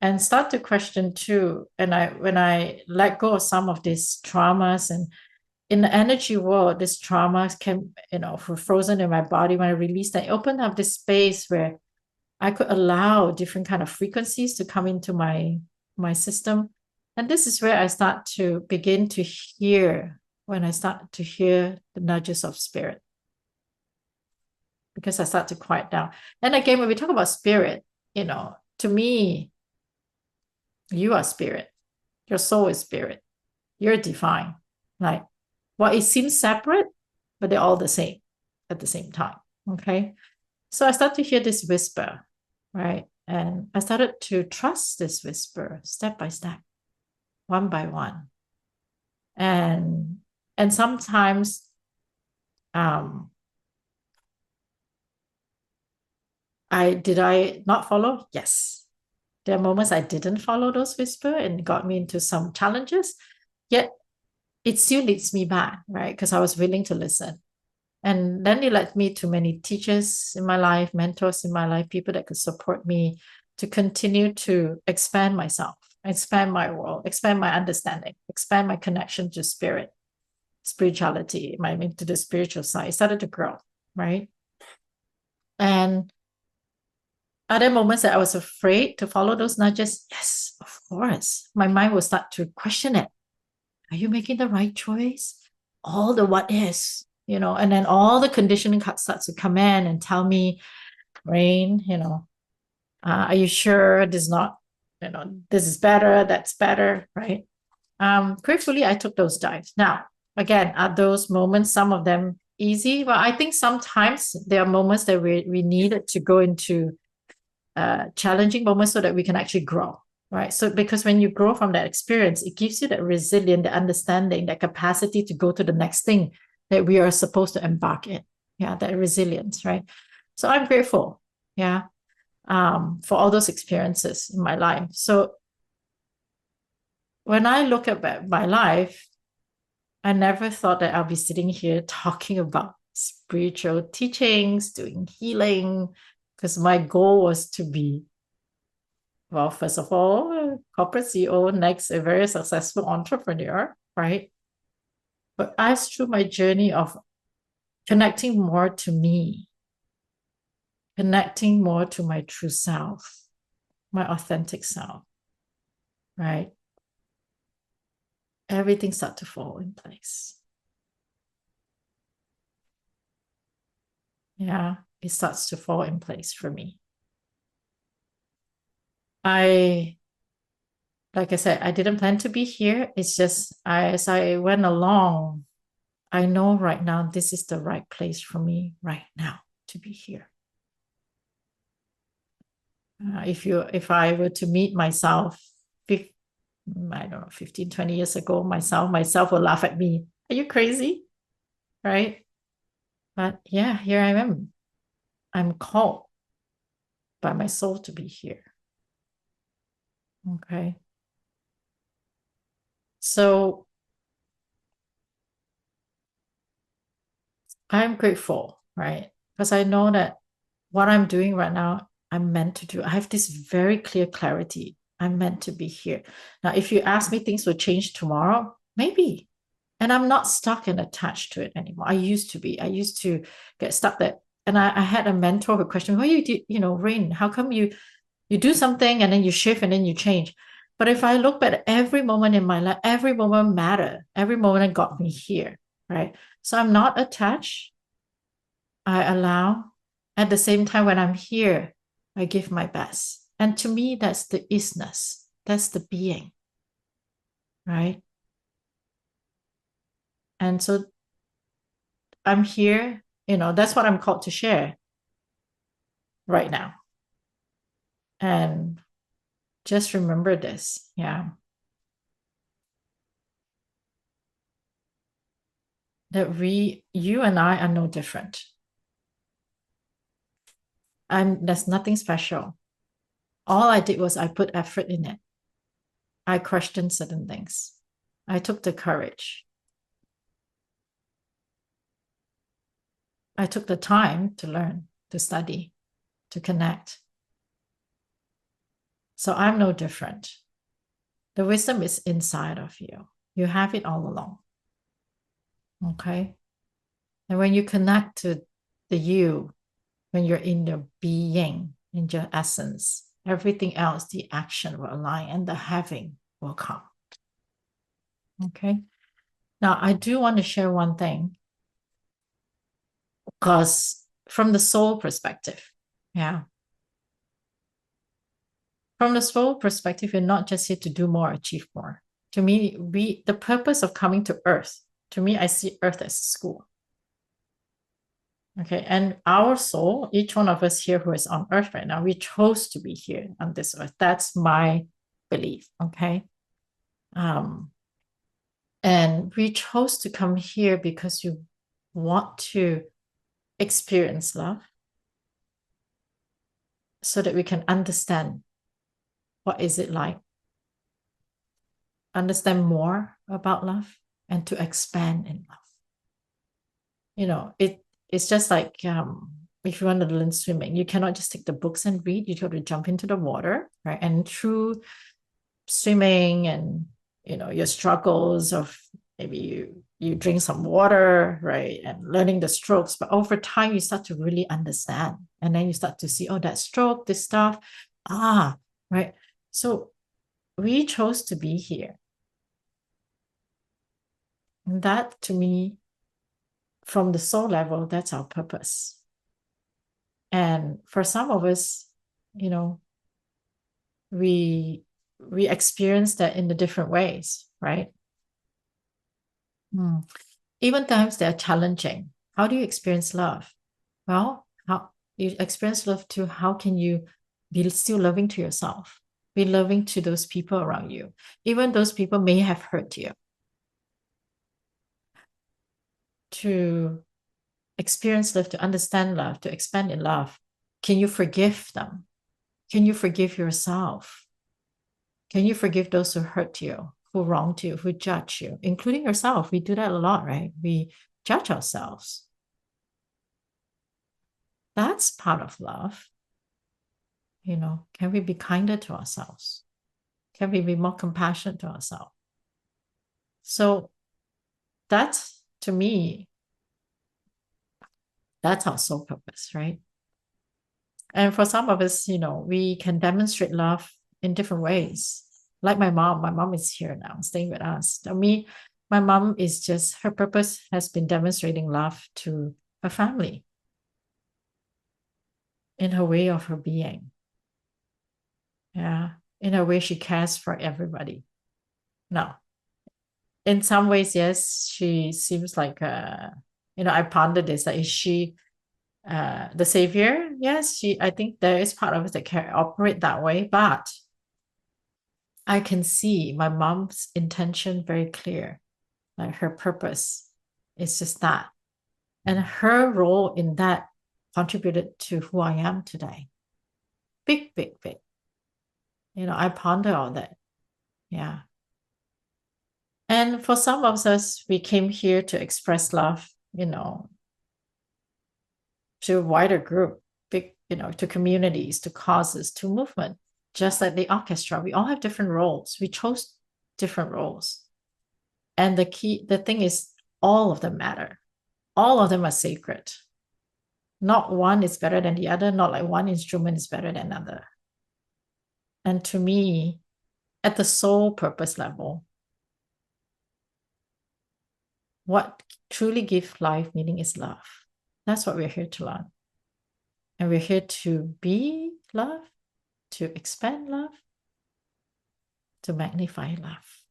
S1: and start to question too. And when I let go of some of these traumas, and in the energy world, this traumas can, were frozen in my body. When I released that, it opened up this space where I could allow different kind of frequencies to come into my system. And this is where I start to begin to hear, when I start to hear the nudges of spirit. Because I start to quiet down. And again, when we talk about spirit, to me, you are spirit. Your soul is spirit. You're divine. Like, well, it seems separate, but they're all the same at the same time. Okay. So I start to hear this whisper, right? And I started to trust this whisper step by step, one by one. And sometimes did I not follow? Yes. There are moments I didn't follow those whisper and got me into some challenges, yet it still leads me back, right? Because I was willing to listen. And then it led me to many teachers in my life, mentors in my life, people that could support me to continue to expand myself, expand my world, expand my understanding, expand my connection to spirit, spirituality, to the spiritual side. It started to grow, right? And are there moments that I was afraid to follow those nudges? Yes, of course. My mind will start to question it. Are you making the right choice? All the what is, and then all the conditioning starts to come in and tell me, Rain, Are you sure this is not, this is better, that's better, right? Gratefully, I took those dives. Now, again, are those moments, some of them easy? Well, I think sometimes there are moments that we needed to go into challenging moments so that we can actually grow, right? So because when you grow from that experience, it gives you that resilience, the understanding, that capacity to go to the next thing that we are supposed to embark in. Yeah, that resilience, right? So I'm grateful, yeah, for all those experiences in my life. So when I look at my life, I never thought that I'll be sitting here talking about spiritual teachings, doing healing, because my goal was to be, well, first of all, a corporate CEO, next, a very successful entrepreneur, right? But as through my journey of connecting more to me, connecting more to my true self, my authentic self, right? Everything started to fall in place. Yeah, it starts to fall in place for me. Like I said, I didn't plan to be here. It's just as I went along, I know right now this is the right place for me right now to be here. If I were to meet myself, I don't know, 15, 20 years ago, myself will laugh at me. Are you crazy? Right? But yeah, here I am. I'm called by my soul to be here. Okay. So I'm grateful, right? Because I know that what I'm doing right now, I'm meant to do. I have this very clear clarity. I'm meant to be here. Now, if you ask me, things will change tomorrow, maybe. And I'm not stuck and attached to it anymore. I used to be. I used to get stuck that. And I had a mentor who questioned, why you did, Rain, how come you do something and then you shift and then you change? But if I look back at every moment in my life, every moment mattered. Every moment got me here, right? So I'm not attached. I allow. At the same time, when I'm here, I give my best. And to me, that's the isness. That's the being, right? And so I'm here, that's what I'm called to share right now. And just remember this, yeah, that you and I are no different. There's nothing special. All I did was I put effort in it. I questioned certain things. I took the courage. I took the time to learn, to study, to connect. So I'm no different. The wisdom is inside of you. You have it all along. Okay? And when you connect to the you, when you're in your being, in your essence, everything else, the action will align and the having will come. Okay? Now, I do want to share one thing because from the soul perspective, yeah. From the soul perspective, you're not just here to do more, achieve more. To me, the purpose of coming to Earth, to me, I see Earth as a school. Okay, and our soul, each one of us here who is on Earth right now, we chose to be here on this Earth. That's my belief. Okay. And we chose to come here because you want to experience love so that we can understand what is it like, understand more about love, and to expand in love. It's just like if you want to learn swimming, you cannot just take the books and read. You got to jump into the water, right? And through swimming and your struggles of maybe you drink some water, right, and learning the strokes, but over time you start to really understand, and then you start to see, oh, that stroke, this stuff, right. So we chose to be here, and that to me, from the soul level, that's our purpose. And for some of us, we experience that in the different ways, right? Even times they're challenging. How do you experience love? Well, how you experience love too, how can you be still loving to yourself? Be loving to those people around you. Even those people may have hurt you. To experience love, to understand love, to expand in love, can you forgive them? Can you forgive yourself? Can you forgive those who hurt you, who wronged you, who judge you, including yourself? We do that a lot, right? We judge ourselves. That's part of love. Can we be kinder to ourselves? Can we be more compassionate to ourselves? So that's, to me, that's our soul purpose, right? And for some of us, we can demonstrate love in different ways. Like my mom is here now, staying with us. My mom is just, her purpose has been demonstrating love to her family in her way of her being. Yeah, in a way she cares for everybody. Now, in some ways, yes, she seems like I pondered this, like, is she the savior? Yes, I think there is part of it that can operate that way, but I can see my mom's intention very clear. Like, her purpose is just that. And her role in that contributed to who I am today. Big, big, big. I ponder all that. Yeah. And for some of us, we came here to express love, to a wider group, big, to communities, to causes, to movement. Just like the orchestra, we all have different roles. We chose different roles. And the thing is, all of them matter. All of them are sacred. Not one is better than the other, not like one instrument is better than another. And to me, at the soul purpose level, what truly gives life meaning is love. That's what we're here to learn. And we're here to be love, to expand love, to magnify love.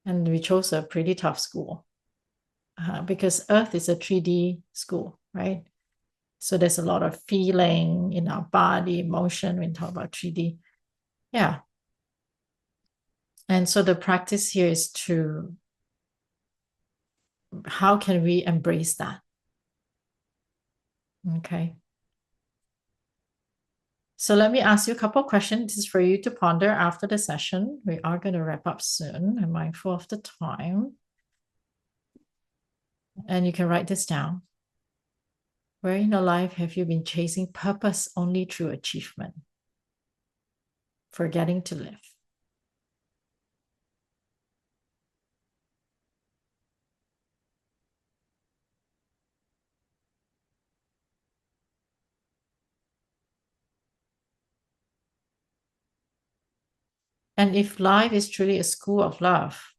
S1: And we chose a pretty tough school because Earth is a 3D school, right? So there's a lot of feeling in our body, emotion when we talk about 3D. Yeah. And so the practice here is how can we embrace that? Okay. So let me ask you a couple of questions. This is for you to ponder after the session. We are going to wrap up soon. I'm mindful of the time. And you can write this down. Where in your life have you been chasing purpose only through achievement, forgetting to live? And if life is truly a school of love,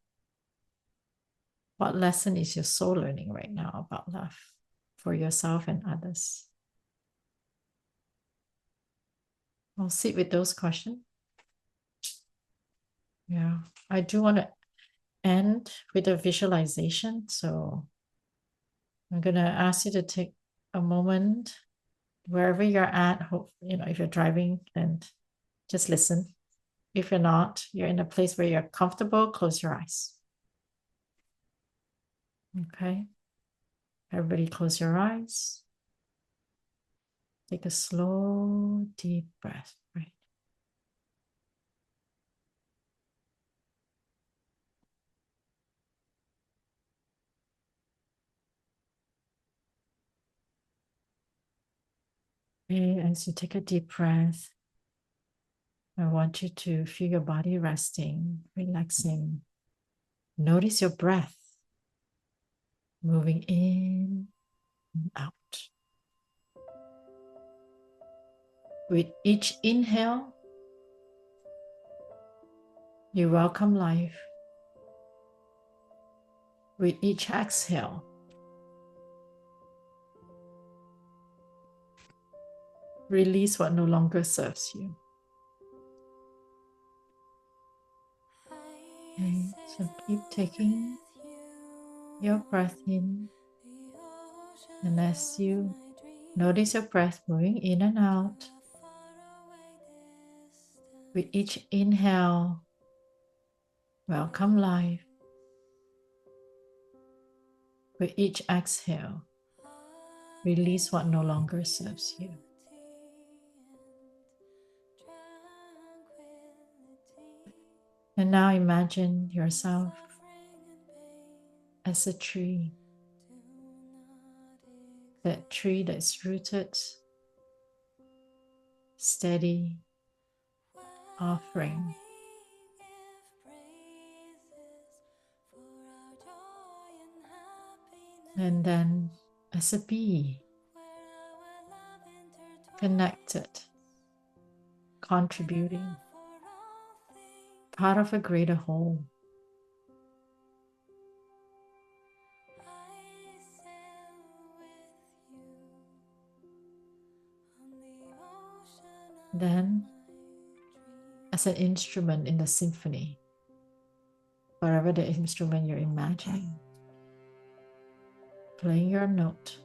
S1: what lesson is your soul learning right now about love for yourself and others? I'll sit with those questions. Yeah, I do want to end with a visualization. So I'm going to ask you to take a moment wherever you're at. If you're driving, then just listen. If you're not, you're in a place where you're comfortable, close your eyes. Okay. Everybody close your eyes. Take a slow, deep breath. Right. Okay, as you take a deep breath, I want you to feel your body resting, relaxing. Notice your breath moving in and out. With each inhale, you welcome life. With each exhale, Release what no longer serves you. Okay, so keep taking your breath in, and as you notice your breath moving in and out, with each inhale, welcome life. With each exhale, release what no longer serves you. And now imagine yourself as a tree. That tree that's rooted, steady, offering. And then as a bee, connected, contributing, part of a greater whole. Then, as an instrument in the symphony, whatever the instrument you're imagining, playing your note,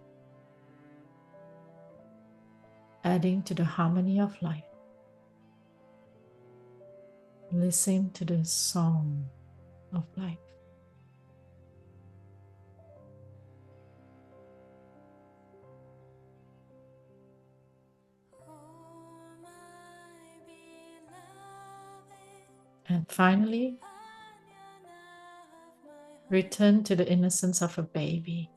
S1: adding to the harmony of life, listening to the song of life. And finally, return to the innocence of a baby,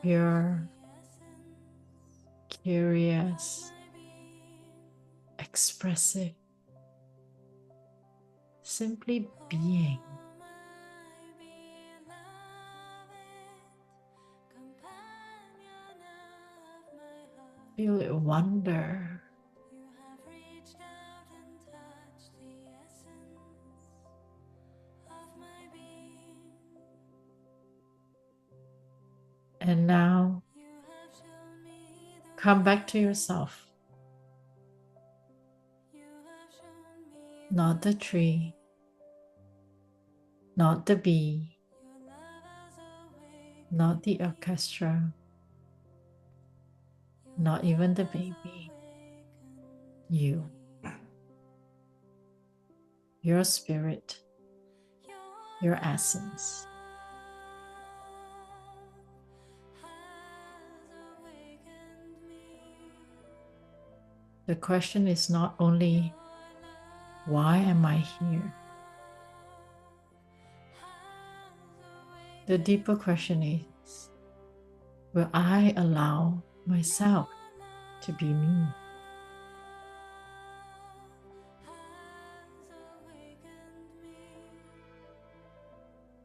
S1: pure, curious, expressive, simply being. Feel it wonder. And now, come back to yourself. Not the tree, not the bee, not the orchestra, not even the baby. You. Your spirit, your essence. The question is not only, why am I here? The deeper question is, will I allow myself to be me?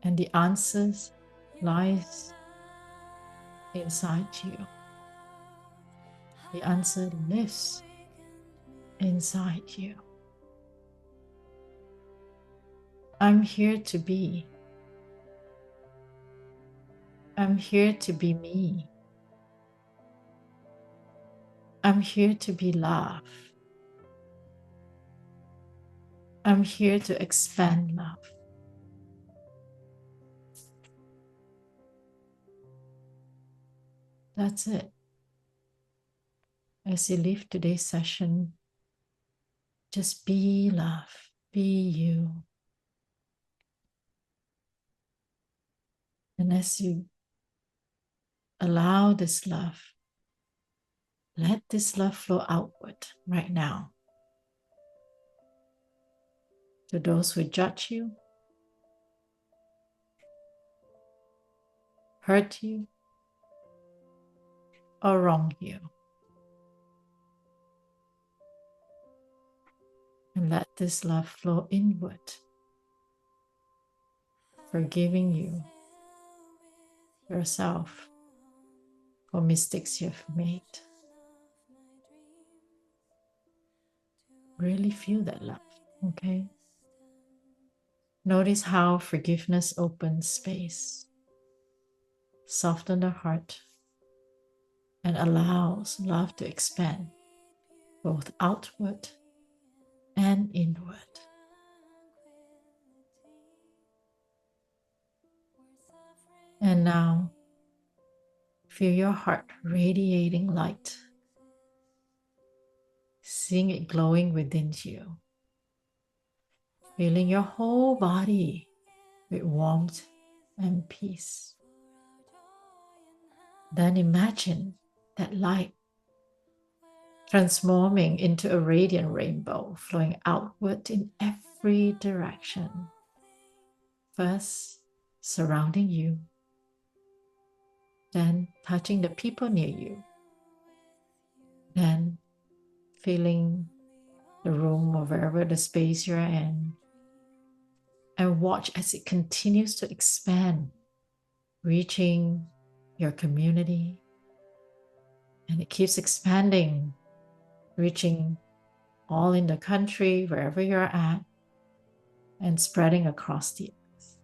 S1: And the answers lies inside you. The answer lives inside you. I'm here to be. I'm here to be me. I'm here to be love. I'm here to expand love. That's it. As you leave today's session, just be love, be you. And as you allow this love, let this love flow outward right now. To those who judge you, hurt you, or wrong you. And let this love flow inward, forgiving you, yourself, for mistakes you've made. Really feel that love, okay? Notice how forgiveness opens space, soften the heart, and allows love to expand both outward and inward. And now, feel your heart radiating light, seeing it glowing within you, filling your whole body with warmth and peace. Then imagine that light transforming into a radiant rainbow flowing outward in every direction. First, surrounding you, then touching the people near you, then filling the room or wherever the space you're in, and watch as it continues to expand, reaching your community, and it keeps expanding, reaching all in the country, wherever you're at, and spreading across the earth.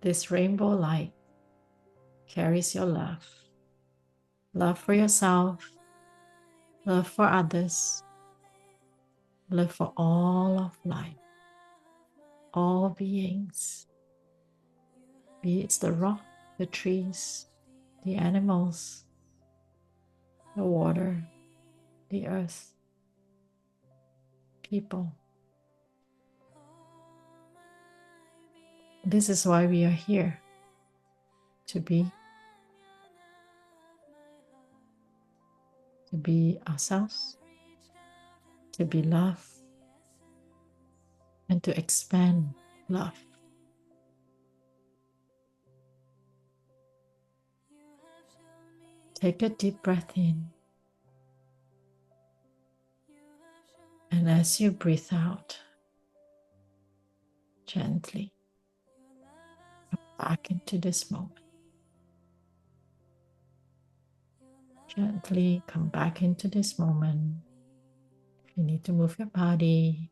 S1: This rainbow light carries your love for yourself, love for others, love for all of life, all beings, be it the rock, the trees, the animals, the water, the earth, people. This is why we are here, to be ourselves, to be love, and to expand love. Take a deep breath in, and as you breathe out, gently come back into this moment. Gently come back into this moment. If you need to move your body,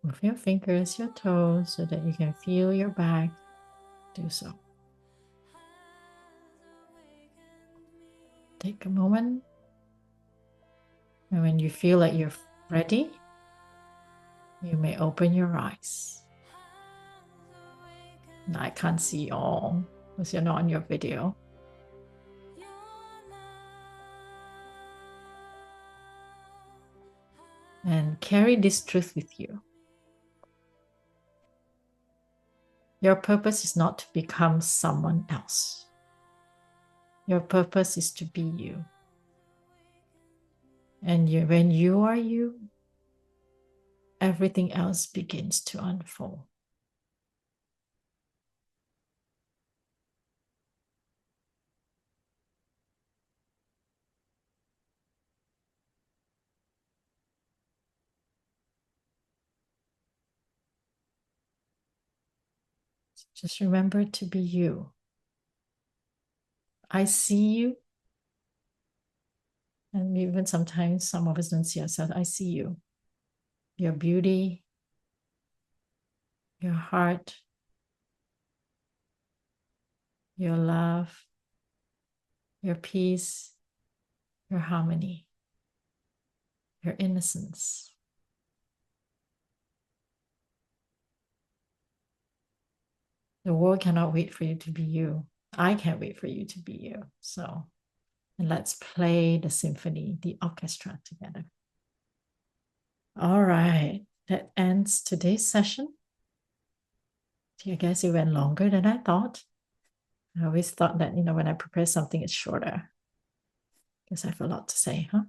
S1: move your fingers, your toes, so that you can feel your back, do so. Take a moment, and when you feel like you're ready, you may open your eyes. Now, I can't see all because you're not on your video. And carry this truth with you. Your purpose is not to become someone else. Your purpose is to be you. And when you are you, everything else begins to unfold. Just remember to be you. I see you. And even sometimes some of us don't see ourselves. I see you. Your beauty, your heart, your love, your peace, your harmony, your innocence. The world cannot wait for you to be you. I can't wait for you to be you. So, and let's play the symphony, the orchestra together. All right, that ends today's session. I guess it went longer than I thought. I always thought that, when I prepare something, it's shorter. Because I have a lot to say, huh?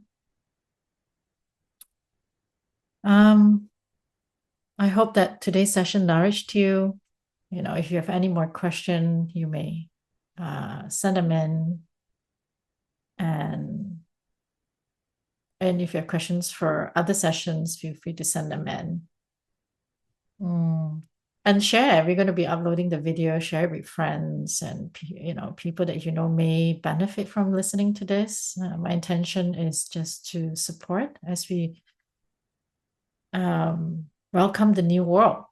S1: I hope that today's session nourished you. If you have any more questions, you may send them in. And if you have questions for other sessions, feel free to send them in. And share. We're going to be uploading the video. Share it with friends and people that may benefit from listening to this. My intention is just to support as we welcome the new world.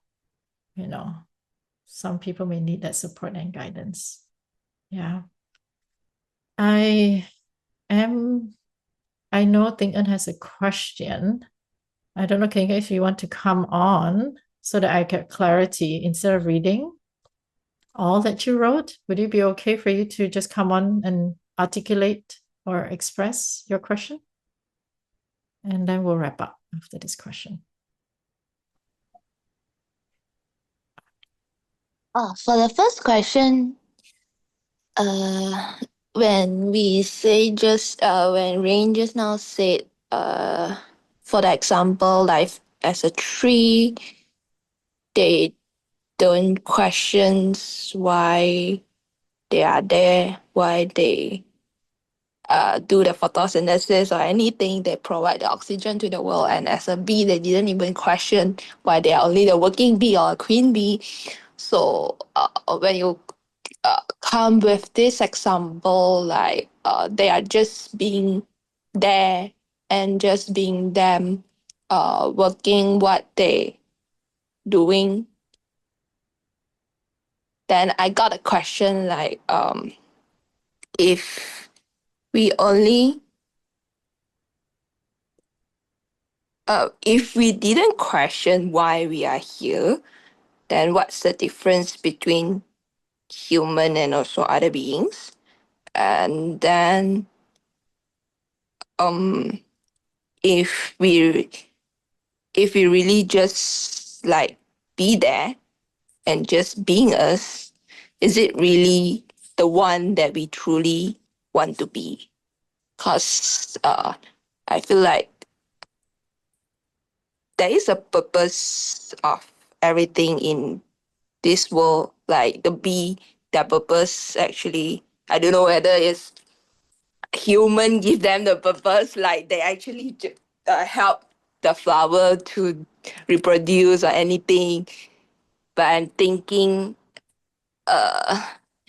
S1: some people may need that support and guidance. Yeah. I know Ting En has a question. I don't know, King, if you want to come on so that I get clarity instead of reading all that you wrote. Would it be okay for you to just come on and articulate or express your question? And then we'll wrap up after this question.
S3: For the first question, when we say when Rain just now said, for the example, like as a tree, they don't question why they are there, why they do the photosynthesis or anything. They provide the oxygen to the world. And as a bee, they didn't even question why they are only the working bee or a queen bee. So when you come with this example, like they are just being there and just being them, working what they doing, then I got a question like, if we only if we didn't question why we are here, then what's the difference between human and also other beings? And then if we really just like be there and just being us, is it really the one that we truly want to be? Because I feel like there is a purpose of everything in this world. Like the bee, their purpose actually, I don't know whether it's human give them the purpose, like they actually help the flower to reproduce or anything. But I'm thinking,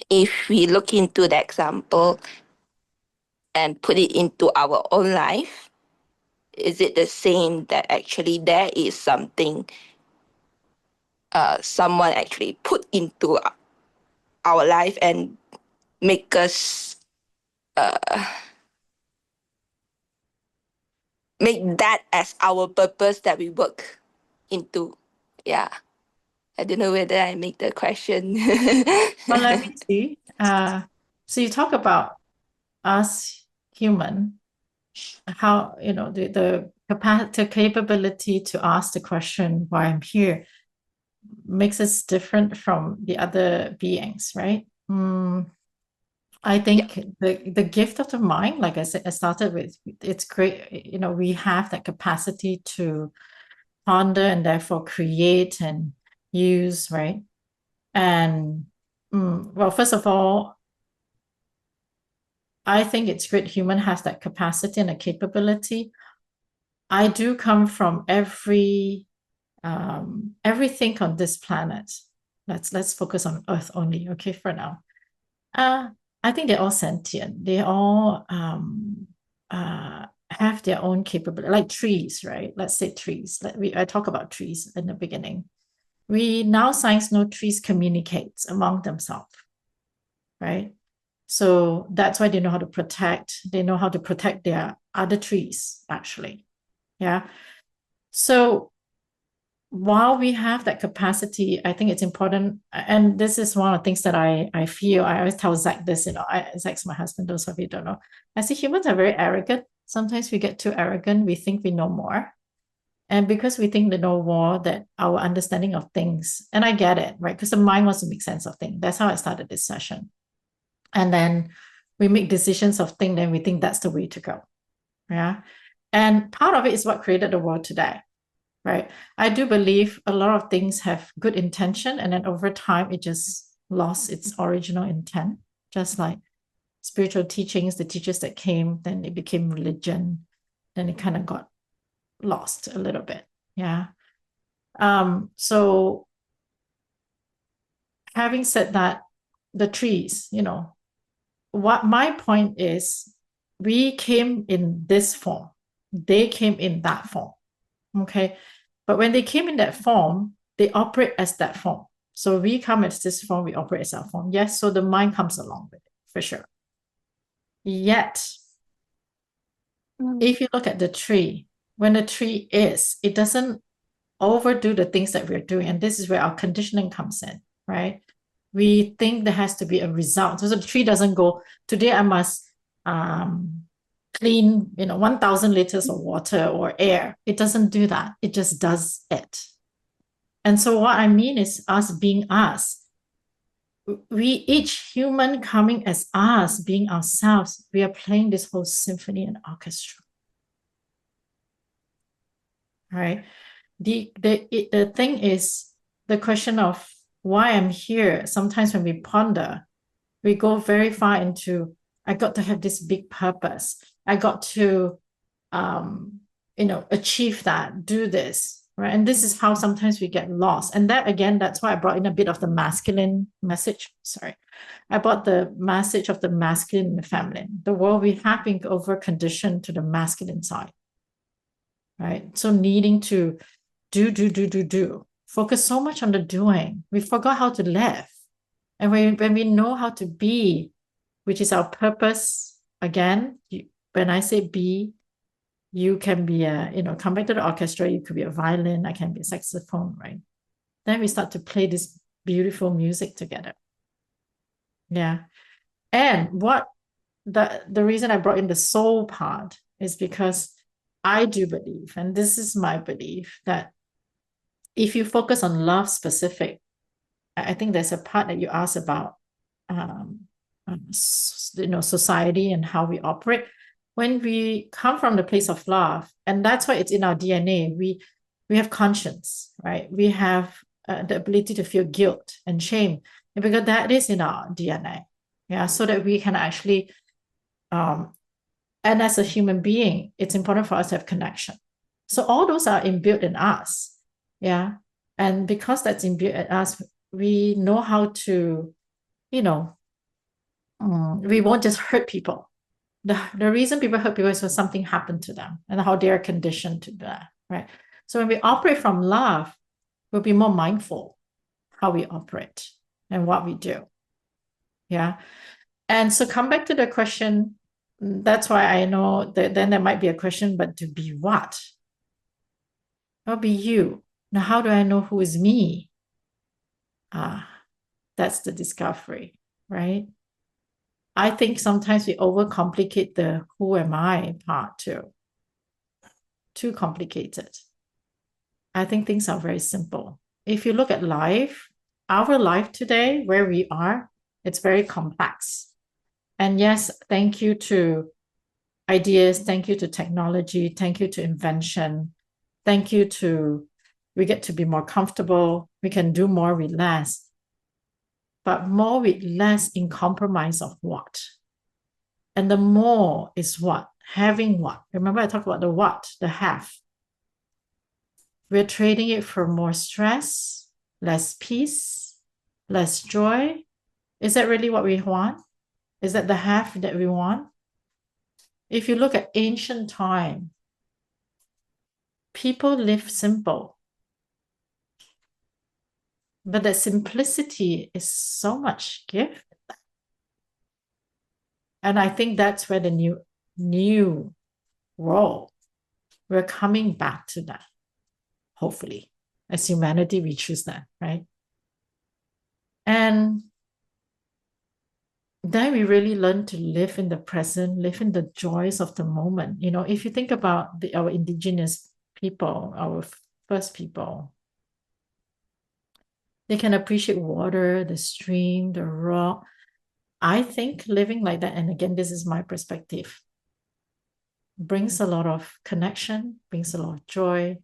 S3: if we look into the example and put it into our own life, is it the same that actually there is something someone actually put into our life and make us make that as our purpose that we work into? Yeah. I don't know whether I make the question.
S1: Well, let me see. So you talk about us human, how, the capability to ask the question why I'm here makes us different from the other beings, right? I think the gift of the mind, like I said, I started with, it's great, we have that capacity to ponder and therefore create and use, right? And well, first of all, I think it's great human has that capacity and a capability. I do come from everything on this planet. Let's focus on Earth only, okay, for now. I think they're all sentient. They all have their own capability, like trees, right? Let's say trees. I talk about trees in the beginning. We now science know trees communicate among themselves, right? So that's why they know how to protect. They know how to protect their other trees, actually. Yeah. So while we have that capacity, I think it's important. And this is one of the things that I feel. I always tell Zach this, Zach's my husband, those of you don't know. I see humans are very arrogant. Sometimes we get too arrogant. We think we know more. And because we think we know more, that our understanding of things, and I get it, right? Because the mind wants to make sense of things. That's how I started this session. And then we make decisions of things, then we think that's the way to go. Yeah. And part of it is what created the world today, right? I do believe a lot of things have good intention, and then over time, it just lost its original intent, just like spiritual teachings, the teachers that came, then it became religion, then it kind of got lost a little bit. Yeah. So having said that, the trees, what my point is, we came in this form, they came in that form. Okay. But when they came in that form, they operate as that form. So we come as this form, we operate as our form. Yes, so the mind comes along with it, for sure. Yet, if you look at the tree, when the tree is, it doesn't overdo the things that we're doing. And this is where our conditioning comes in, right? We think there has to be a result. So the tree doesn't go, today I must clean, 1,000 liters of water or air. It doesn't do that. It just does it. And so what I mean is us being us. We, each human coming as us, being ourselves, we are playing this whole symphony and orchestra. Right? The thing is the question of why I'm here. Sometimes when we ponder, we go very far into, I got to have this big purpose. I got to, achieve that, do this, right? And this is how sometimes we get lost. And that, again, that's why I brought in a bit of the masculine message. Sorry. I brought the message of the masculine and the feminine. The world we have been over-conditioned to the masculine side, right? So needing to do. Focus so much on the doing. We forgot how to live. And when we know how to be, which is our purpose, again, when I say be, you can be come back to the orchestra, you could be a violin, I can be a saxophone, right? Then we start to play this beautiful music together. Yeah. And what the reason I brought in the soul part is because I do believe, and this is my belief, that if you focus on love specific, I think there's a part that you asked about, society and how we operate. When we come from the place of love, and that's why it's in our DNA, we have conscience, right? We have the ability to feel guilt and shame, and because that is in our DNA, yeah, so that we can actually, and as a human being, it's important for us to have connection. So all those are inbuilt in us, yeah, and because that's inbuilt in us, we know how to, we won't just hurt people. The reason people hurt people is when something happened to them and how they're conditioned to that, right? So when we operate from love, we'll be more mindful how we operate and what we do. Yeah. And so come back to the question. That's why I know that then there might be a question, but to be what? I'll be you. Now, how do I know who is me? That's the discovery, right? I think sometimes we overcomplicate the who am I part too. Too complicated. I think things are very simple. If you look at life, our life today, where we are, it's very complex. And yes, thank you to ideas, thank you to technology, thank you to invention, thank you to, we get to be more comfortable, we can do more with less. But more with less in compromise of what? And the more is what? Having what? Remember I talked about the what, the have. We're trading it for more stress, less peace, less joy. Is that really what we want? Is that the have that we want? If you look at ancient time, people live simple. But that simplicity is so much gift. And I think that's where the new world, we're coming back to that. Hopefully, as humanity, we choose that, right? And then we really learn to live in the present, live in the joys of the moment. If you think about our indigenous people, our first people, they can appreciate water, the stream, the rock. I think living like that, and again, this is my perspective, brings a lot of connection, brings a lot of joy,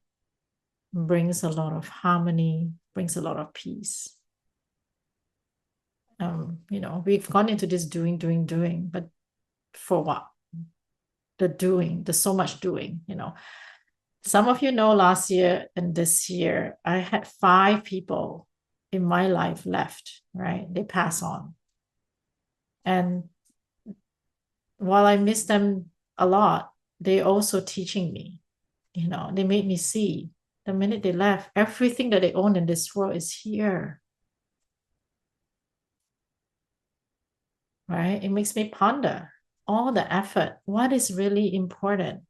S1: brings a lot of harmony, brings a lot of peace. We've gone into this doing, but for what? The doing, there's so much doing, Some of you know last year and this year, I had 5 people in my life left, right? They pass on. And while I miss them a lot, they also teaching me, they made me see the minute they left, everything that they own in this world is here. right? It makes me ponder all the effort. What is really important?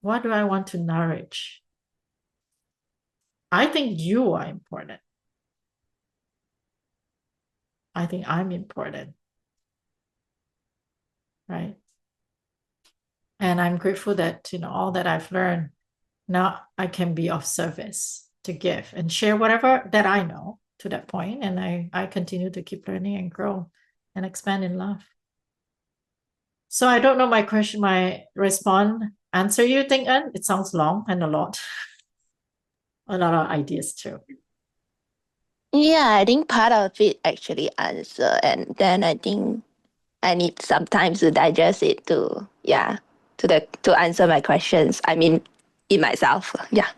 S1: What do I want to nourish? I think you are important. I think I'm important, right? And I'm grateful that, all that I've learned, now I can be of service to give and share whatever that I know to that point. And I continue to keep learning and grow and expand in love. So I don't know my answer you think, An? It sounds long and a lot of ideas too.
S3: Yeah, I think part of it actually answer, and then I think I need some time to digest it to answer my questions. I mean, in myself. Yeah.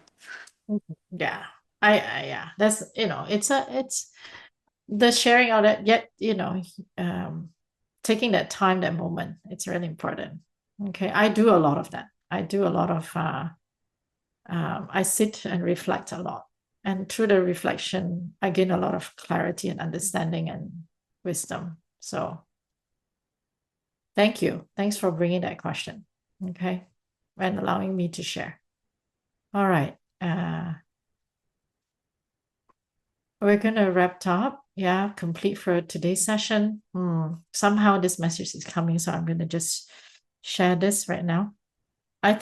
S1: Yeah. Yeah, that's, it's the sharing of that, yet, taking that time, that moment, it's really important. Okay. I do a lot of that. I do a lot of, I sit and reflect a lot. And through the reflection, I gain a lot of clarity and understanding and wisdom. So thank you. Thanks for bringing that question. Okay. And allowing me to share. All right. We're going to wrap up. Yeah, complete for today's session. Somehow this message is coming, so I'm going to just share this right now. I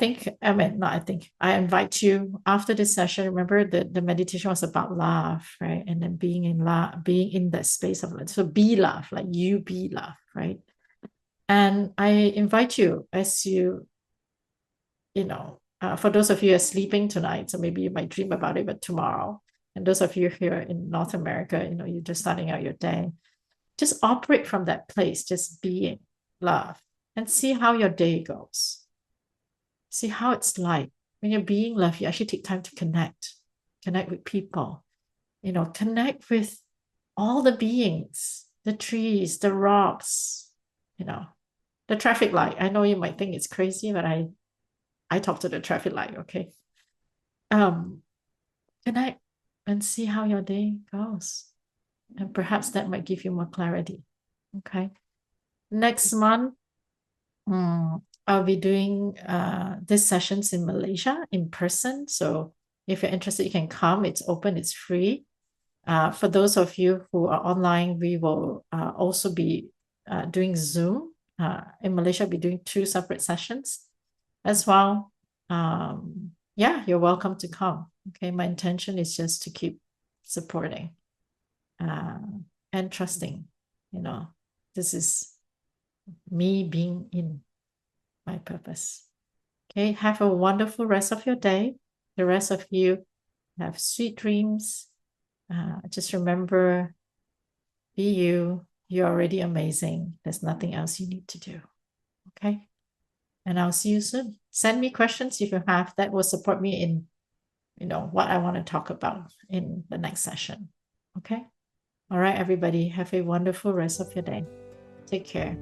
S1: invite you after this session. Remember the meditation was about love, right? And then being in love, being in that space of love. So be love, like you be love, right? And I invite you as for those of you who are sleeping tonight, so maybe you might dream about it, but tomorrow, and those of you here in North America, you're just starting out your day, just operate from that place, just being love, and see how your day goes. See how it's like. When you're being love, you actually take time to connect with people, connect with all the beings, the trees, the rocks, the traffic light. I know you might think it's crazy, but I talk to the traffic light, okay? Connect and see how your day goes. And perhaps that might give you more clarity. Okay. Next month, I'll be doing these sessions in Malaysia in person. So if you're interested, you can come. It's open, it's free. For those of you who are online, we will also be doing Zoom. In Malaysia, we'll be doing 2 separate sessions as well. Yeah, you're welcome to come. Okay, my intention is just to keep supporting and trusting. This is me being in my purpose. Okay, have a wonderful rest of your day. The rest of you have sweet dreams. Just remember, be you. You're already amazing. There's nothing else you need to do. Okay. And I'll see you soon. Send me questions if you have that will support me in, what I want to talk about in the next session. Okay. All right, everybody. Have a wonderful rest of your day. Take care.